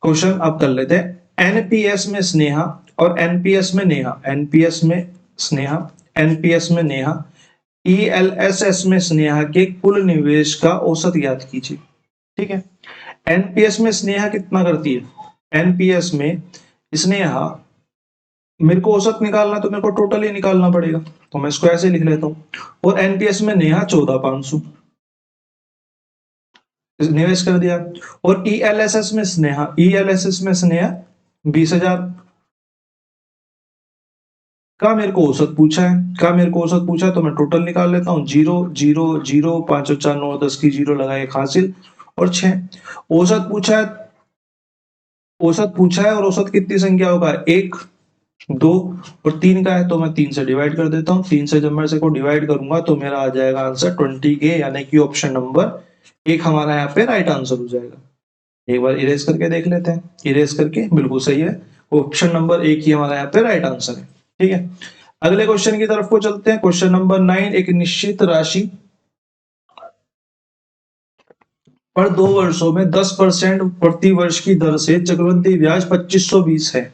क्वेश्चन अब कर लेते हैं। एनपीएस में स्नेहा और एनपीएस में नेहा, एनपीएस में स्नेहा, एनपीएस में नेहा, ईएलएसएस में स्नेहा के कुल निवेश का औसत ज्ञात कीजिए। ठीक है, एनपीएस में स्नेहा कितना करती है, एनपीएस में स्नेहा, मेरे को औसत निकालना तो मेरे को टोटल ही निकालना पड़ेगा, तो मैं इसको ऐसे लिख लेता हूं। और एनपीएस में नेहा 14,500 निवेश कर दिया। और ईएलएसएस में स्नेहा, ईएलएसएस में स्नेहा 20,000 का मेरे को औसत पूछा है, का मेरे को औसत पूछा है, तो मैं टोटल निकाल लेता हूँ। 0 0 0 5 और 4 9 10 की 0 लगाए हासिल और 6। औसत पूछा है, औसत पूछा है और औसत कितनी संख्या होगा, 1 2 और 3 का है, तो मैं 3 से डिवाइड कर देता हूँ। 3 से जब मैं इसे को डिवाइड करूंगा तो मेरा आ जाएगा आंसर 20K, यानी कि ऑप्शन नंबर 1 हमारा यहाँ पे राइट आंसर हो जाएगा। एक बार इरेज करके देख लेते हैं, इरेज करके बिल्कुल सही है, ऑप्शन नंबर 1 ही हमारा यहाँ पे राइट आंसर है। ठीक है, अगले क्वेश्चन की तरफ को चलते हैं। क्वेश्चन नंबर 9, एक निश्चित राशि पर 2 वर्षों में 10% प्रति वर्ष की दर से चक्रवृद्धि ब्याज 2520 है।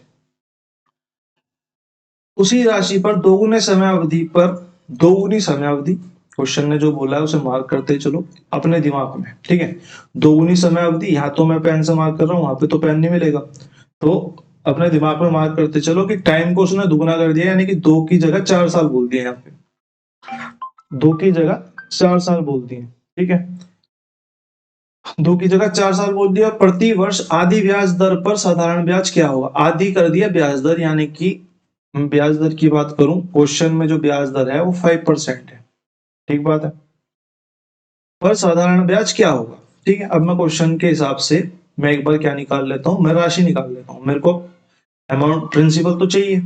उसी राशि पर दोगुने समयावधि पर, दोगुनी समयावधि, क्वेश्चन ने जो बोला है उसे मार्क करते चलो अपने दिमाग में। ठीक है, दोगुनी समयावधि, यहाँ तो मैं पेन से मार्क कर रहा हूँ, वहां पे तो पेन नहीं मिलेगा, तो अपने दिमाग में मार्क करते चलो कि टाइम को उसने दुगुना कर दिया, यानी कि 2 की जगह 4 साल बोल दिए, यहाँ पे 2 की जगह 4 साल बोल दिए। ठीक है, 2 की जगह 4 साल बोल दिया। प्रति वर्ष आधी ब्याज दर पर साधारण ब्याज क्या होगा, आधी कर दिया ब्याज दर, यानी कि ब्याज दर की बात करूं, क्वेश्चन में जो ब्याज दर है वो 5% है। ठीक बात है, पर साधारण ब्याज क्या होगा। ठीक है, अब मैं क्वेश्चन के हिसाब से मैं एक बार क्या निकाल लेता हूं, मैं राशि निकाल लेता हूं। मेरे को अमाउंट, प्रिंसिपल तो चाहिए,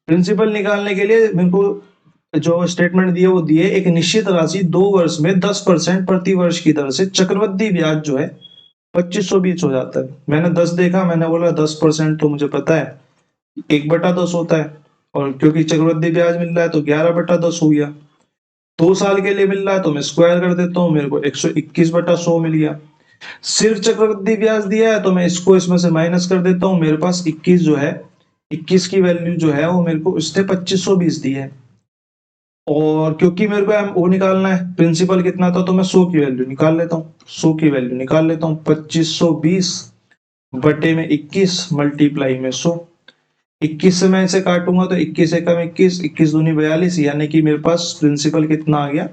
प्रिंसिपल निकालने के लिए मेरे को जो स्टेटमेंट दिए वो दिए, एक निश्चित राशि 2 वर्ष में 10% प्रति वर्ष की दर से चक्रवृद्धि ब्याज जो है 2520 हो जाता है। मैंने 10 देखा, मैंने बोला 10% तो मुझे पता है 1/10 होता है, और क्योंकि चक्रवृद्धि ब्याज मिल रहा है तो 11/10 हो गया। 2 साल के लिए मिल रहा है तो मैं स्क्वायर कर देता हूँ, मेरे को 121/100 मिल गया। सिर्फ चक्रवृद्धि ब्याज दिया है तो मैं इसको इसमें से माइनस कर देता हूँ, मेरे पास 21 जो है, 21 की वैल्यू जो है वो मेरे को इसने 2520 दी है। और क्योंकि मेरे को वो निकालना है प्रिंसिपल कितना था, तो मैं 100 की वैल्यू निकाल लेता हूँ, 100 की वैल्यू निकाल लेता हूँ। 2520 बटे में 21 मल्टीप्लाई में 100, 21 से मैं इसे काटूंगा तो 21 एकम 21, 21 दूनी 42, यानी कि मेरे पास प्रिंसिपल कितना आ गया,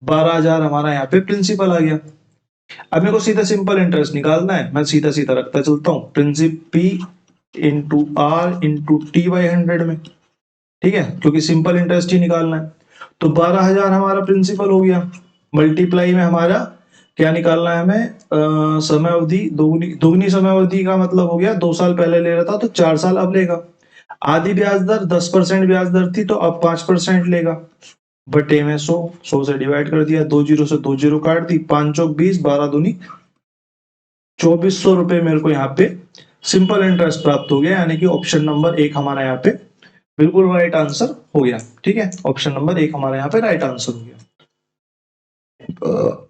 12,000 हमारा यहाँ पे प्रिंसिपल आ गया। अब मेरे को सीधा सिंपल इंटरेस्ट निकालना है, मैं सीधा सीधा रखता चलता हूँ, principal P into R into T by 100 में। ठीक है, क्योंकि सिंपल इंटरेस्ट ही निकालना है, तो 12,000 हमारा प्रिंसिपल हो गया, मल्टीप्लाई में हमारा क्या निकालना है हमें, समय अवधि, दोगुनी, दोगुनी समय अवधि का मतलब हो गया 2 साल पहले ले रहा था तो 4 साल अब लेगा। आधी ब्याज दर 10% ब्याज दर थी तो अब 5% लेगा, बटे में 100, 100 से डिवाइड कर दिया, 2 जीरो से 2 जीरो काट दी, 5 चौक 20, 12 दूनी 2400 रुपए मेरे को यहाँ पे सिंपल इंटरेस्ट प्राप्त हो गया, यानी कि ऑप्शन नंबर 1 हमारा यहाँ पे बिल्कुल राइट आंसर हो गया। ठीक है, ऑप्शन नंबर 1 हमारे यहाँ पे राइट आंसर हो गया।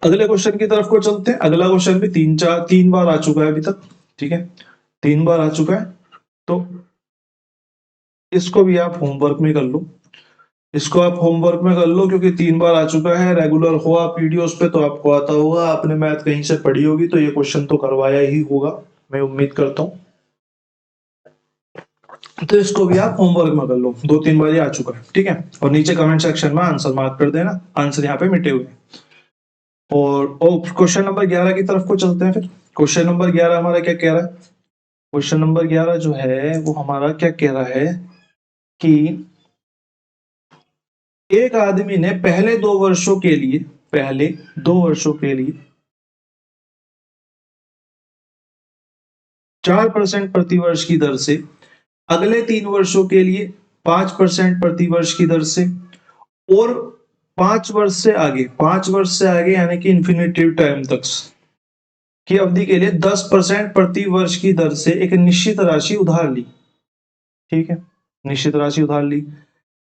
अगले क्वेश्चन की तरफ को चलते हैं। अगला क्वेश्चन भी 3 बार आ चुका है अभी तक। ठीक है, 3 बार आ चुका है, तो इसको भी आप होमवर्क में कर लो, इसको आप होमवर्क में कर लो, क्योंकि 3 बार आ चुका है। रेगुलर हो आप वीडियोस पे तो आपको आता होगा, आपने मैथ कहीं से पढ़ी होगी तो ये क्वेश्चन तो करवाया ही होगा, मैं उम्मीद करता हूँ। तो इसको भी आप होमवर्क में कर लो, 2-3 बार ये आ चुका है। ठीक है, और नीचे कमेंट सेक्शन में आंसर मार्क कर देना, आंसर यहाँ पे मिटे हुए। और क्वेश्चन नंबर 11 की तरफ को चलते हैं फिर। क्वेश्चन नंबर 11 हमारा क्या कह रहा है, क्वेश्चन नंबर 11 जो है वो हमारा क्या कह रहा है कि एक आदमी ने पहले 2 वर्षों के लिए, पहले 2 वर्षों के लिए 4% प्रति वर्ष की दर से, अगले 3 वर्षों के लिए 5% प्रति वर्ष की दर से, और 5 वर्ष से आगे, 5 वर्ष से आगे यानी कि इन्फिनिटिव टाइम तक की अवधि के लिए 10% प्रति वर्ष की दर से एक निश्चित राशि उधार ली। ठीक है, निश्चित राशि उधार ली।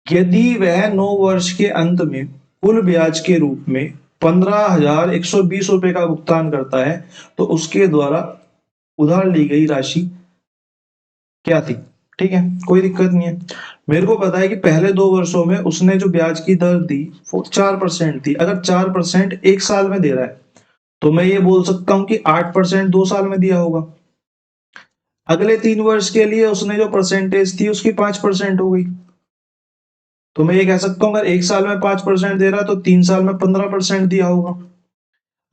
यदि वह 9 वर्ष के अंत में कुल ब्याज के रूप में 15,120 रुपए का भुगतान करता है तो उसके द्वारा उधार ली गई राशि क्या थी। ठीक है, कोई दिक्कत नहीं है। मेरे को पता है कि पहले 2 वर्षों में उसने जो ब्याज की दर दी वो 4% थी। अगर 4% एक साल में दे रहा है तो मैं ये बोल सकता हूं कि 8% 2 साल में दिया होगा। अगले 3 वर्ष के लिए उसने जो परसेंटेज थी उसकी 5% हो गई। तो मैं ये कह सकता हूँ अगर एक साल में 5% दे रहा है तो 3 साल में 15% दिया होगा।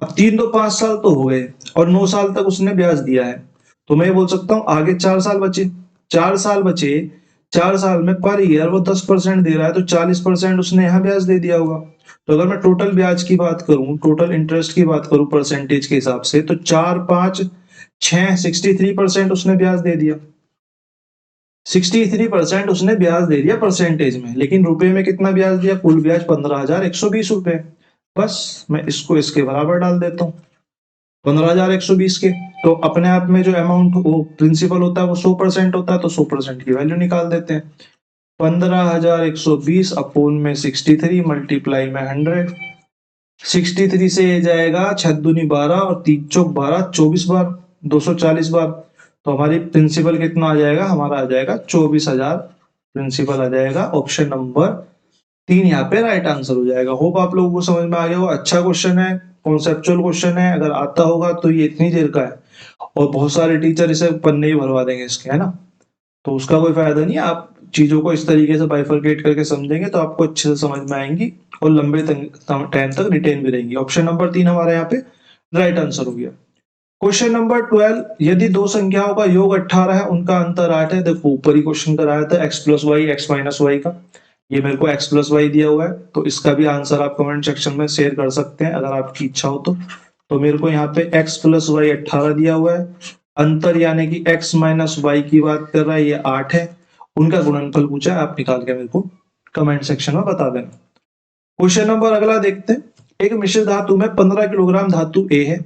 अब 3 तो 5 साल तो हो गए और 9 साल तक उसने ब्याज दिया है। तो मैं ये बोल सकता हूँ आगे 4 साल बचे। 4 साल बचे, 4 साल में पर ईयर वो 10% दे रहा है तो 40% उसने यहाँ ब्याज दे दिया होगा। तो अगर मैं टोटल ब्याज की बात करूं, टोटल इंटरेस्ट की बात करूं परसेंटेज के हिसाब से, तो 4 5 6 63% उसने ब्याज दे दिया। 63% उसने ब्याज दे दिया परसेंटेज में, लेकिन रुपए में कितना ब्याज दिया? कुल ब्याज 15,120 रुपए। बस मैं इसको इसके बराबर डाल देता हूँ 15,120 के। तो अपने आप में जो अमाउंट वो प्रिंसिपल होता है वो 100% होता है, तो 100% की वैल्यू निकाल देते हैं। 15,120 अपोन में 63 मल्टीप्लाई में 100। 63 से ये जाएगा 6 दूनी 12 और 3 चौक 12, 24 बार, 240 बार। तो हमारी प्रिंसिपल कितना आ जाएगा? हमारा आ जाएगा 24,000 प्रिंसिपल आ जाएगा। ऑप्शन नंबर 3 यहाँ पे राइट आंसर हो जाएगा। होप आप लोगों को समझ में आ गया हो। अच्छा क्वेश्चन है, कॉन्सेप्चुअल क्वेश्चन है। अगर आता होगा तो ये इतनी देर का है और बहुत सारे टीचर इसे पन्ने ही भरवा देंगे इसके, है ना। तो उसका कोई फायदा नहीं है। आप चीजों को इस तरीके से बाइफरकेट करके समझेंगे तो आपको अच्छे से समझ में आएंगी और लंबे टाइम तक रिटेन भी रहेंगी। ऑप्शन नंबर 3 हमारा यहाँ पे राइट आंसर हो गया। क्वेश्चन नंबर 12, यदि दो संख्याओं का योग 18 है, उनका अंतर 8 है। देखो ऊपर ही क्वेश्चन कराया था x plus y x minus Y का। ये मेरे को x प्लस वाई दिया हुआ है, तो इसका भी आंसर आप कमेंट सेक्शन में शेयर कर सकते हैं अगर आपकी इच्छा हो तो। मेरे को यहाँ पे x प्लस वाई 18 दिया हुआ है। अंतर यानी कि x माइनस वाई की बात कर रहा है, ये 8 है। उनका गुणनफल पूछा है, आप निकाल के मेरे को कमेंट सेक्शन में बता देना। क्वेश्चन नंबर अगला देखते हैं। एक मिश्र धातु में 15 किलोग्राम धातु ए है।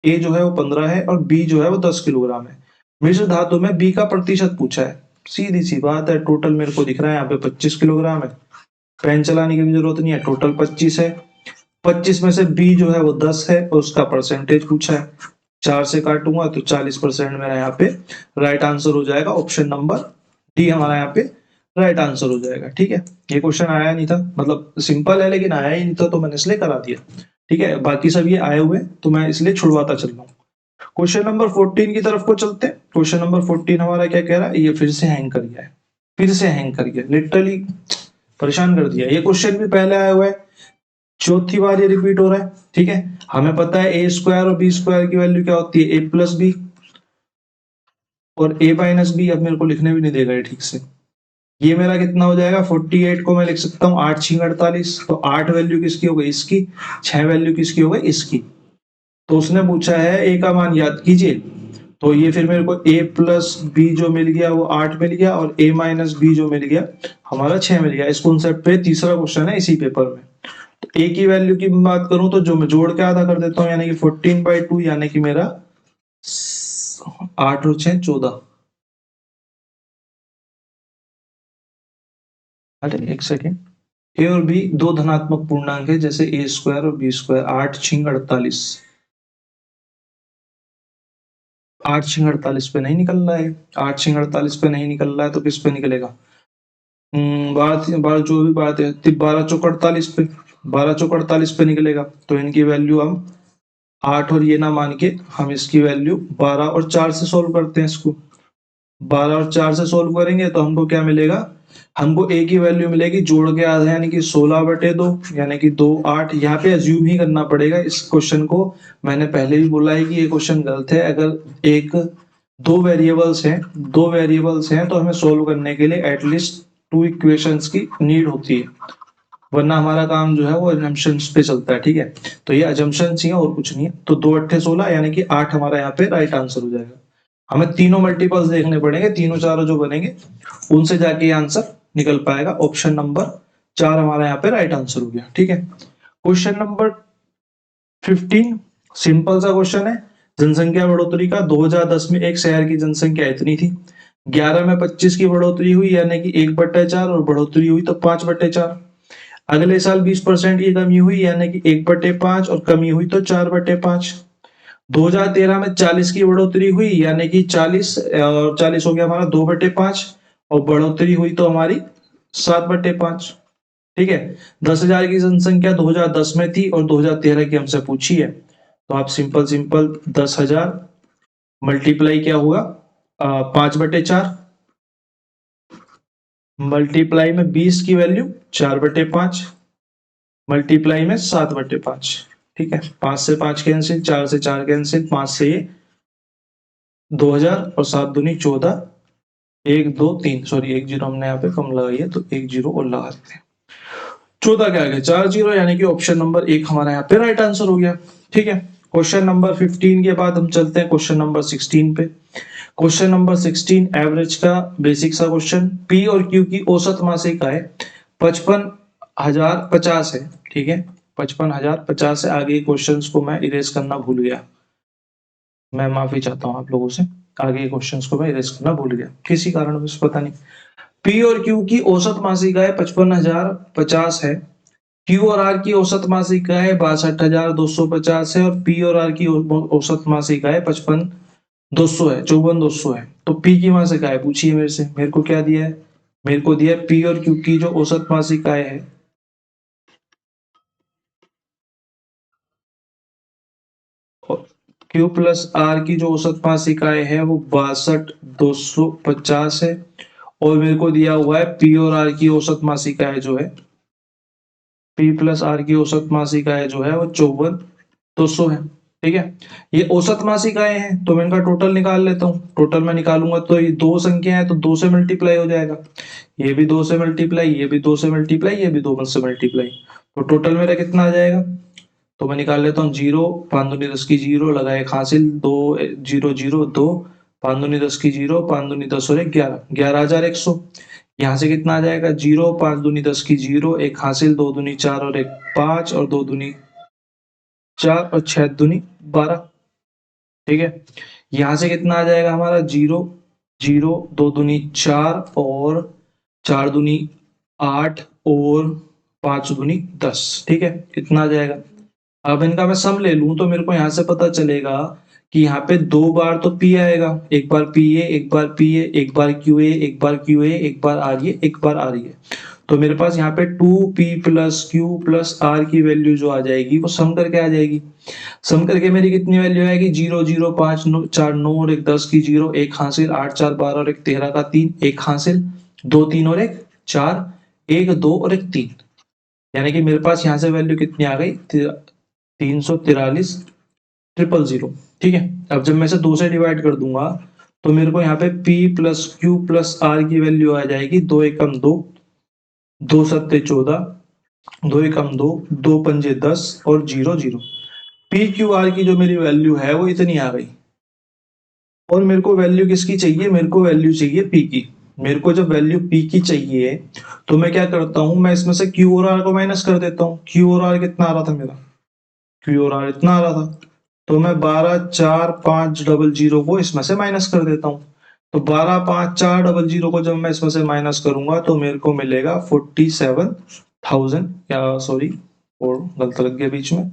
ए जो है वो 15 है और बी जो है वो 10 किलोग्राम है। मिश्र धातु में बी का प्रतिशत पूछा है। सीधी सी बात है, टोटल मेरे को दिख रहा है यहाँ पे 25 किलोग्राम है। पेन चलाने की भी जरूरत नहीं है, टोटल 25 है। 25 में से बी जो है वो 10 है और उसका परसेंटेज पूछा है। 4 से काटूंगा तो 40% मेरा यहाँ पे राइट आंसर हो जाएगा। ऑप्शन नंबर डी हमारा यहाँ पे राइट आंसर हो जाएगा। ठीक है, ये क्वेश्चन आया नहीं था, मतलब सिंपल है लेकिन आया ही नहीं था तो मैंने इसलिए करा दिया। ठीक है, बाकी सब ये आए हुए तो मैं इसलिए छुड़वाता चल रहा हूँ। क्वेश्चन नंबर 14 की तरफ को चलते हैं। क्वेश्चन नंबर 14 हमारा क्या कह रहा है? ये फिर से हैंग कर गया है, फिर से हैंग कर गया, लिटरली परेशान कर दिया। ये क्वेश्चन भी पहले आया हुआ है, चौथी बार ये रिपीट हो रहा है। ठीक है, हमें पता है ए स्क्वायर और बी स्क्वायर की वैल्यू क्या होती है? ए प्लस बी और ए माइनस बी। अब मेरे को लिखने भी नहीं देगा ये ठीक से। ये मेरा कितना हो जाएगा? 48 को मैं लिख सकता हूँ 8 6 48। तो 8 वैल्यू किसकी हो गई? इसकी। 6 वैल्यू किसकी हो गई? इसकी। तो उसने पूछा है ए का मान याद कीजिए। तो ये फिर मेरे को ए प्लस बी जो मिल गया वो 8 मिल गया और ए माइनस बी जो मिल गया हमारा 6 मिल गया। इस कॉन्सेप्ट पे तीसरा क्वेश्चन है इसी पेपर में। तो ए की वैल्यू की बात करूं तो जो मैं जोड़ के आधा कर देता हूँ, यानी कि 14/2, यानी कि मेरा 8 और 6 14। अरे एक सेकेंड, ए और बी दो धनात्मक पूर्णांक है, जैसे ए स्क्वायर और बी स्क्वायर। 8 6 48। 8 6 48 पे नहीं निकल रहा है। 8 6 48 पे नहीं निकल रहा है तो किस पे निकलेगा? 12 12 जो भी बात है, 12 चौक 48 पे, 12 चौक 48 पे निकलेगा। तो इनकी वैल्यू हम 8 और ये ना मान के हम इसकी वैल्यू 12 और 4 से सोल्व करते हैं इसको। 12 और 4 से सोल्व करेंगे तो हमको क्या मिलेगा? हमको ए की वैल्यू मिलेगी जोड़ के आधा, यानी कि 16/2, यानी कि 2 8। यहाँ पे अज्यूम ही करना पड़ेगा इस क्वेश्चन को। मैंने पहले भी बोला है कि ये क्वेश्चन गलत है। अगर एक दो वेरिएबल्स हैं तो हमें सोल्व करने के लिए एटलीस्ट 2 इक्वेशंस की नीड होती है, वरना हमारा काम जो है वो अजम्पशंस पे चलता है। ठीक है, तो ये अजम्पशंस ही है और कुछ नहीं है। तो 2 8 16, यानी कि 8 हमारा यहाँ पे राइट आंसर हो जाएगा। हमें तीनों मल्टीपल्स देखने पड़ेंगे, तीनों चारों जो बनेंगे उनसे जाके आंसर निकल पाएगा। ऑप्शन नंबर 4 हमारा यहाँ पे राइट आंसर हो गया। ठीक है, क्वेश्चन नंबर 15 सिंपल सा क्वेश्चन है। जनसंख्या बढ़ोतरी का 2010 में एक शहर की जनसंख्या इतनी थी, 11 में 25 की बढ़ोतरी हुई यानी कि 1/4 और बढ़ोतरी हुई तो 5/4। अगले साल 20% की कमी हुई यानी कि 1/5 और कमी हुई तो 4/5। 2013 में 40 की बढ़ोतरी हुई यानी कि 40 और 40 हो गया हमारा 2/5 और बढ़ोतरी हुई तो हमारी 7/5। ठीक है, 10,000 की जनसंख्या 2010 में थी और 2013 की हमसे पूछी है, तो आप सिंपल सिंपल 10,000 मल्टीप्लाई क्या होगा 5/4 मल्टीप्लाई में 20 की वैल्यू 4/5 मल्टीप्लाई में 7/5। ठीक है, 5 से 5 कैंसिल, 4 से 4 कैंसिल, 5 से ये 2000 और 7 दूनी 14, 1 2 3 सॉरी 1 जीरो हमने यहाँ पे कम लगाई है तो 1 जीरो और लगा देते हैं। 14 क्या आ गया 4 जीरो यानी कि ऑप्शन नंबर 1 हमारा यहाँ पे राइट आंसर हो गया। ठीक है, क्वेश्चन नंबर 15 के बाद हम चलते हैं क्वेश्चन नंबर 16 पे। क्वेश्चन नंबर 16 एवरेज का बेसिक सा क्वेश्चन। पी और क्यू की औसत मासिक आय 55,050 है। ठीक है, 55,050 है। आगे क्वेश्चंस को मैं इरेज करना भूल गया, मैं माफी चाहता हूं आप लोगों से, आगे क्वेश्चंस को मैं इरेज करना भूल गया किसी कारण से, पता नहीं। पी और क्यू की औसत मासिक आय 55,050 है। क्यू और आर की औसत मासिक आय 62,250 है और पी और आर की औसत मासिक आय 55,200 है, 54,200 है। तो पी की मासिक आय पूछिए मेरे से, मेरे को क्या दिया है, मेरे को दिया है पी और क्यू की जो औसत मासिक आय है क्यू प्लस आर की जो औसत मासिक आय है वो 62,250 है और मेरे को दिया हुआ है पी और आर की औसत मासिक आय जो है, पी प्लस आर की औसत मासिक आय जो है वो 54,200 है। ठीक है, ये औसत मासिक आय है तो मैं इनका टोटल निकाल लेता हूँ। टोटल मैं निकालूंगा तो ये दो संख्या है तो 2 से मल्टीप्लाई हो जाएगा, ये भी 2 से मल्टीप्लाई, ये भी 2 से मल्टीप्लाई, ये भी 2 से मल्टीप्लाई, तो टोटल मेरा कितना आ जाएगा। तो मैं निकाल लेता हूँ 0, 5 दूनी 10 की 0 लगाए हासिल 2 0 0 2, 5 दूनी 10 की 0, 5 दूनी 10 और 11, 11,100। यहाँ से कितना आ जाएगा 0, 5 दूनी 10 की 0, एक हासिल 2 दूनी 4 और एक 5 और 2 दूनी 4 और 6 दूनी 12। ठीक है, यहाँ से कितना आ जाएगा हमारा 0 0, 2 दूनी 4 और 4 दूनी 8 और 5 दूनी 10। ठीक है, कितना आ जाएगा। अब इनका मैं सम ले लूं तो मेरे को यहां से पता चलेगा कि यहाँ पे 2 बार तो पी आएगा, एक बार पी ए, एक बार पी ए, एक बार क्यू ए, एक बार क्यू ए, एक बार आर ए, एक बार आर ए। तो मेरे पास यहाँ पे 2p plus q plus r की वैल्यू जो आ जाएगी वो सम करके आ जाएगी। सम करके मेरी कितनी वैल्यू आएगी 0 0 5 9 4 9 और एक 10 की 0, एक हासिल 8 4 12 और एक 13 का 3, एक हासिल 2 3 और एक 4, एक 2 और एक 3, यानी कि मेरे पास यहाँ से वैल्यू कितनी आ गई 343,000। ठीक है, अब जब मैं इसे 2 से डिवाइड कर दूंगा तो मेरे को यहाँ पे p plus q plus r की वैल्यू आ जाएगी 2 एकम 2, 2 सत्ते 14, 2 एकम 2, 2 पंजे 10 और 0 0। पी क्यू आर की जो मेरी वैल्यू है वो इतनी आ गई और मेरे को वैल्यू किसकी चाहिए, मेरे को वैल्यू चाहिए पी की। मेरे को जब वैल्यू पी की चाहिए तो मैं क्या करता हूं, मैं इसमें से क्यू और आर को माइनस कर देता हूँ। क्यू और आर कितना आ रहा था मेरा, क्यू और आर इतना आ रहा था, तो मैं 12 4 5 डबल 0 को इसमें से माइनस कर देता हूँ। तो 12 5 4 डबल 0 को जब मैं इसमें से माइनस करूंगा तो मेरे को मिलेगा 47,000, या सॉरी और गलत लग गया बीच में,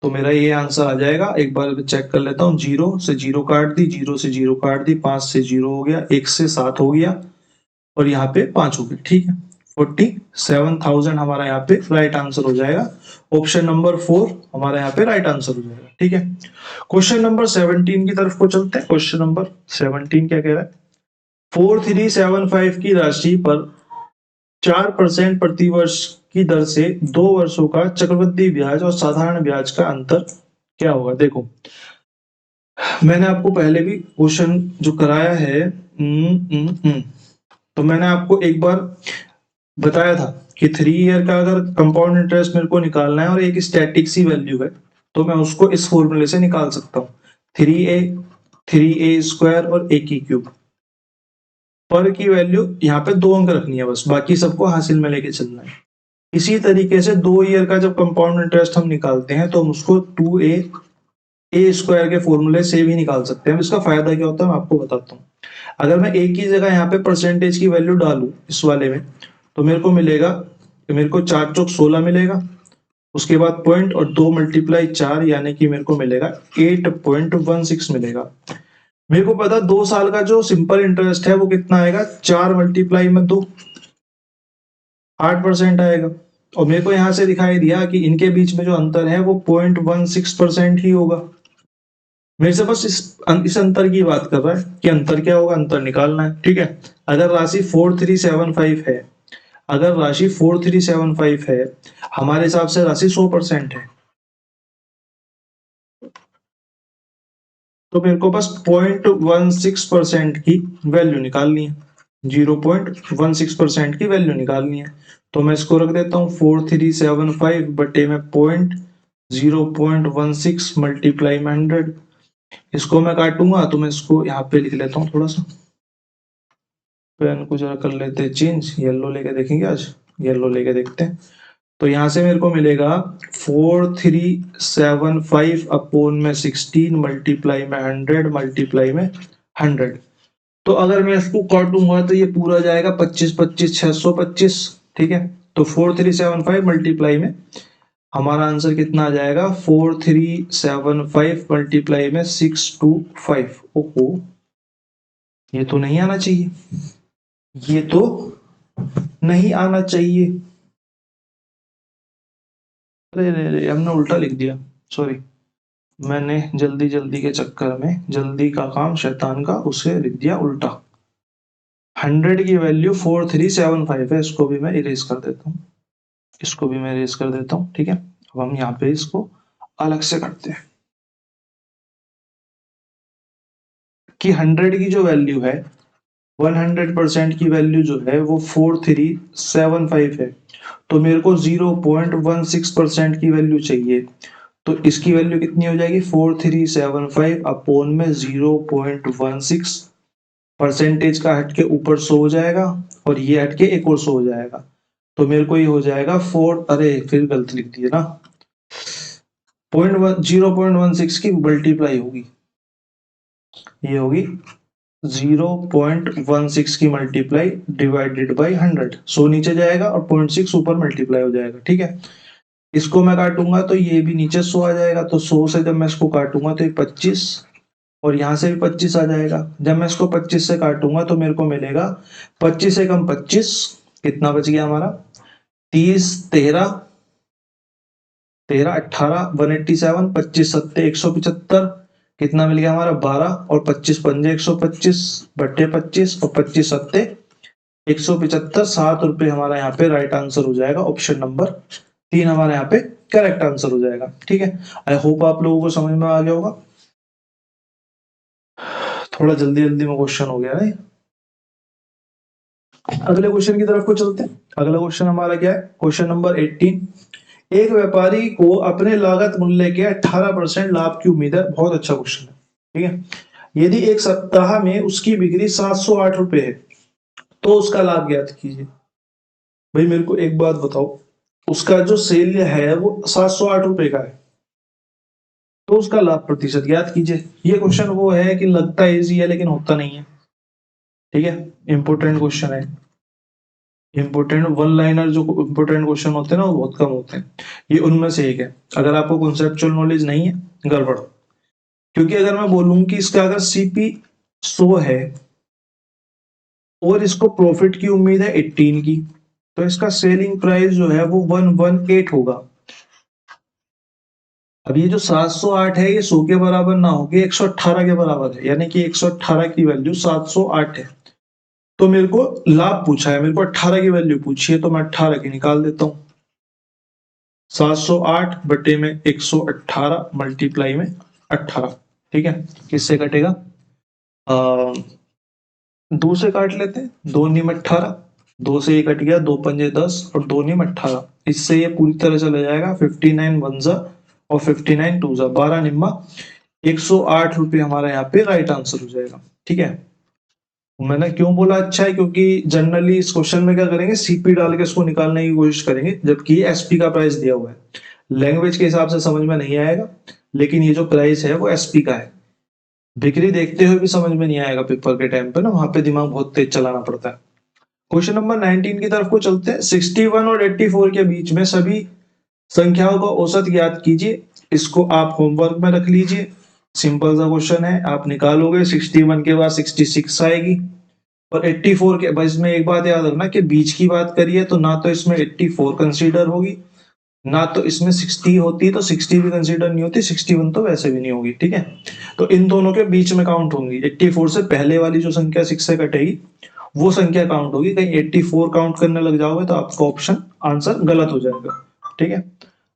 तो मेरा ये आंसर आ जाएगा। एक बार चेक कर लेता हूँ, 0 से 0 काट दी, 0 से 0 काट दी, 5 से 0 हो गया, 1 से 7 हो गया और यहाँ पे 5 हो गया। ठीक है, 47,000 हमारा यहाँ पे राइट आंसर हो जाएगा। ऑप्शन नंबर 4 हमारा यहाँ पे राइट आंसर हो जाएगा। ठीक है, क्वेश्चन नंबर 17 की तरफ को चलते हैं। क्वेश्चन नंबर 17 क्या कह रहा है, 4375 की राशि पर 4% प्रतिवर्ष की दर से 2 वर्षों का चक्रवृद्धि ब्याज और साधारण ब्याज का अंतर क्या होगा। देखो, मैंने आपको पहले भी क्वेश्चन जो कराया है, तो मैंने आपको एक बार बताया था कि 3 ईयर का अगर कंपाउंड इंटरेस्ट मेरे को निकालना है और एक स्टैटिक सी वैल्यू है तो मैं उसको इस फॉर्मूले से निकाल सकता हूँ, 3a स्क्वायर और a की क्यूब। पर की वैल्यू यहाँ पे 2 अंक रखनी है बस, बाकी सबको हासिल में लेके चलना है। इसी तरीके से 2 ईयर का जब कंपाउंड इंटरेस्ट हम निकालते हैं तो हम उसको 2a ए स्क्वायर के फॉर्मूले से भी निकाल सकते हैं। इसका फायदा क्या होता है मैं आपको बताता हूँ। अगर मैं एक ही जगह यहाँ पे परसेंटेज की वैल्यू डालू इस वाले में, तो मेरे को मिलेगा, मेरे को 4 चौक 16 मिलेगा, उसके बाद पॉइंट और 2 मल्टीप्लाई 4 यानी कि मेरे को मिलेगा 8.16 मिलेगा। मेरे को पता 2 साल का जो सिंपल इंटरेस्ट है वो कितना आएगा, 4 मल्टीप्लाई में 2 8% आएगा। और मेरे को यहाँ से दिखाई दिया कि इनके बीच में जो अंतर है वो 0.16% ही होगा। मेरे से बस इस अंतर की बात कर रहा है कि अंतर क्या होगा, अंतर निकालना है। ठीक है, अगर राशि 4375 है, अगर राशि 4375 है, हमारे हिसाब से राशि 100% है, तो मेरे को बस 0.16% की वैल्यू निकालनी है, 0.16% की वैल्यू निकालनी है। तो मैं इसको रख देता हूँ 4375 बटे में 0.16 मल्टीप्लाई में 100। इसको मैं काटूंगा तो मैं इसको यहाँ पे लिख लेता हूँ, थोड़ा सा पेन को जरा कर लेते हैं चेंज, येलो लेके देखेंगे, आज येलो लेके देखते हैं। तो यहाँ से मेरे को मिलेगा 4375 अपॉन में 16 मल्टीप्लाई में 100 मल्टीप्लाई में 100। तो अगर मैं इसको काटूंगा तो ये पूरा जाएगा 25 25 625। ठीक है, तो 4375 मल्टीप्लाई में हमारा आंसर कितना आ जाएगा, 4375 मल्टीप्लाई में 625। ओहो, ये तो नहीं आना चाहिए, ये तो नहीं आना चाहिए। अरे हमने उल्टा लिख दिया, सॉरी, मैंने जल्दी जल्दी के चक्कर में, जल्दी का काम शैतान का, उसे लिख दिया उल्टा। 100 की वैल्यू 4375 है, इसको भी मैं इरेज कर देता हूँ, इसको भी मैं इरेज कर देता हूँ। ठीक है, अब हम यहाँ पे इसको अलग से करते हैं कि 100 की जो वैल्यू है, 100% की वैल्यू जो है वो 4375 है, तो मेरे को 0.16% की वैल्यू चाहिए। तो इसकी वैल्यू कितनी हो जाएगी, 4375 अपॉन में 0.16, परसेंटेज का हटके ऊपर 100 हो जाएगा और ये हटके एक और 100 हो जाएगा, तो मेरे को ये हो जाएगा 4, अरे फिर गलत लिख दिए ना, 0.16 की मल्टीप्लाई होगी, ये होगी 0.16 की मल्टीप्लाई डिवाइडेड बाई 100। 100 नीचे जाएगा और 0.6 ऊपर मल्टीप्लाई हो जाएगा। ठीक है, इसको मैं काटूंगा तो ये भी नीचे 100 आ जाएगा, तो 100 से जब मैं इसको काटूंगा तो ये 25 और यहाँ से भी 25 आ जाएगा। जब मैं इसको 25 से काटूंगा तो मेरे को मिलेगा 25 से कम 25, कितना बच गया हमारा, 30 13 13 18 187, 25 सत्ते 175, कितना मिल गया हमारा 12 और 25 पंजे 125 बट्टे 25 और 25 सत्ते 175, 7 रुपए हमारा यहाँ पे राइट आंसर हो जाएगा। ऑप्शन नंबर 3 हमारे यहाँ पे करेक्ट आंसर हो जाएगा। ठीक है, आई होप आप लोगों को समझ में आ गया होगा। थोड़ा जल्दी जल्दी में क्वेश्चन हो गया है। अगले क्वेश्चन की तरफ को चलते हैं। अगला क्वेश्चन हमारा क्या है, क्वेश्चन नंबर 18। एक व्यापारी को अपने लागत मूल्य के 18% लाभ की उम्मीद है। बहुत अच्छा क्वेश्चन है। ठीक है, यदि एक सप्ताह में उसकी बिक्री 708 रुपए है तो उसका लाभ ज्ञात कीजिए। भाई मेरे को एक बात बताओ, उसका जो सेल है वो 708 रुपए का है, तो उसका लाभ प्रतिशत ज्ञात कीजिए। ये क्वेश्चन वो है कि लगता इजी है लेकिन होता नहीं है। ठीक है, इंपोर्टेंट क्वेश्चन है, इंपोर्टेंट वन लाइनर जो इंपोर्टेंट क्वेश्चन होते हैं ना वो बहुत कम होते हैं, ये उनमें से एक है। अगर आपको कॉन्सेप्चुअल नॉलेज नहीं है, गड़बड़। क्योंकि अगर मैं बोलूं कि इसका अगर सीपी 100 है और इसको प्रॉफिट की उम्मीद है 18 की, तो इसका सेलिंग प्राइस जो है वो 118 होगा। अब ये जो 708 है ये 100 के बराबर ना होगी, 118 के बराबर है, यानी कि 118 की वैल्यू 708 है। तो मेरे को लाभ पूछा है, मेरे को 18 की वैल्यू पूछी है, तो मैं 18 की निकाल देता हूं। 708 बटे में 118 मल्टीप्लाई में 18। ठीक है, किससे कटेगा, 2 से काट लेते हैं, 2 नीम 18, 2 से ये कट गया, 2 पंजे 10 और 2 नीम 18। इससे ये पूरी तरह चला जाएगा, 59 वनजा और 59 टूजा 12 निम्मा 108 रुपये हमारा यहाँ पे राइट आंसर हो जाएगा। ठीक है, मैंने क्यों बोला अच्छा है, क्योंकि जनरली इस क्वेश्चन में क्या करेंगे, सीपी डाल के इसको निकालने की कोशिश करेंगे, जबकि एसपी का प्राइस दिया हुआ है। लैंग्वेज के हिसाब से समझ में नहीं आएगा, लेकिन ये जो प्राइस है वो एसपी का है। बिक्री देखते हुए भी समझ में नहीं आएगा पेपर के टाइम पे ना, वहां पे दिमाग बहुत तेज चलाना पड़ता है। क्वेश्चन नंबर 19 की तरफ को चलते हैं। 61 और 84 के बीच में सभी संख्याओं का औसत ज्ञात कीजिए। इसको आप होमवर्क में रख लीजिए, सिंपल सा क्वेश्चन है, आप निकालोगे। 61 के बाद 66 आएगी और 84 के बाद, इसमें एक बात याद रखना कि बीच की बात करिए तो ना तो इसमें 84 कंसीडर होगी, ना तो इसमें 60 होती, तो 60 भी कंसीडर नहीं होती, 61 तो वैसे भी नहीं होगी, ठीक है। तो इन दोनों के बीच में काउंट होंगी। 84 से पहले वाली जो संख्या 6 से कटेगी वो संख्या काउंट होगी। कहीं 84 काउंट करने लग जाओगे तो आपका ऑप्शन आंसर गलत हो जाएगा, ठीक है,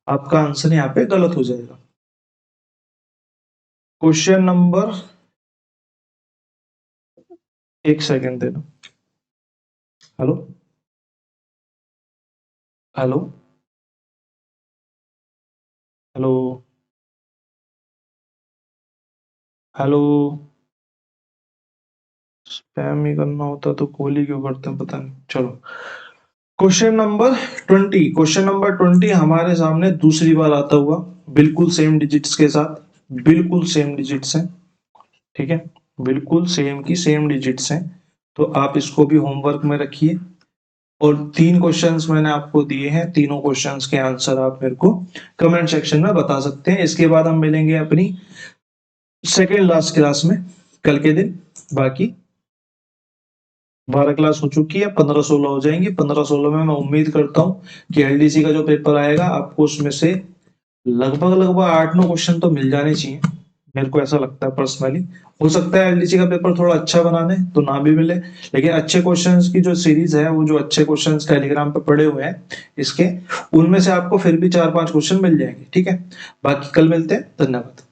आपका आंसर यहाँ पे गलत हो जाएगा। क्वेश्चन नंबर, एक सेकेंड देना। Hello hello hello hello. Spam ही करना होता तो कॉल ही क्यों करते हैं, पता नहीं। चलो, क्वेश्चन नंबर 20। क्वेश्चन नंबर 20 हमारे सामने दूसरी बार आता हुआ, बिल्कुल सेम डिजिट्स के साथ, बिल्कुल सेम डिजिट्स हैं, ठीक है, बिल्कुल सेम की सेम डिजिट्स हैं। तो आप इसको भी होमवर्क में रखिए। और 3 क्वेश्चंस मैंने आपको दिए हैं, तीनों क्वेश्चंस के आंसर आप मेरे को कमेंट सेक्शन में बता सकते हैं। इसके बाद हम मिलेंगे अपनी सेकेंड लास्ट क्लास में कल के दिन। बाकी 12 क्लास हो चुकी है, 15-16 हो जाएंगी। 15-16 में मैं उम्मीद करता हूँ कि एलडीसी का जो पेपर आएगा आपको उसमें से लगभग 8-9 क्वेश्चन तो मिल जाने चाहिए, मेरे को ऐसा लगता है पर्सनली। हो सकता है एलडीसी का पेपर थोड़ा अच्छा बनाने तो ना भी मिले, लेकिन अच्छे क्वेश्चंस की जो सीरीज है, वो जो अच्छे क्वेश्चंस टेलीग्राम पे पड़े हुए हैं इसके, उनमें से आपको फिर भी 4-5 क्वेश्चन मिल जाएंगे, ठीक है। बाकी कल मिलते हैं, धन्यवाद।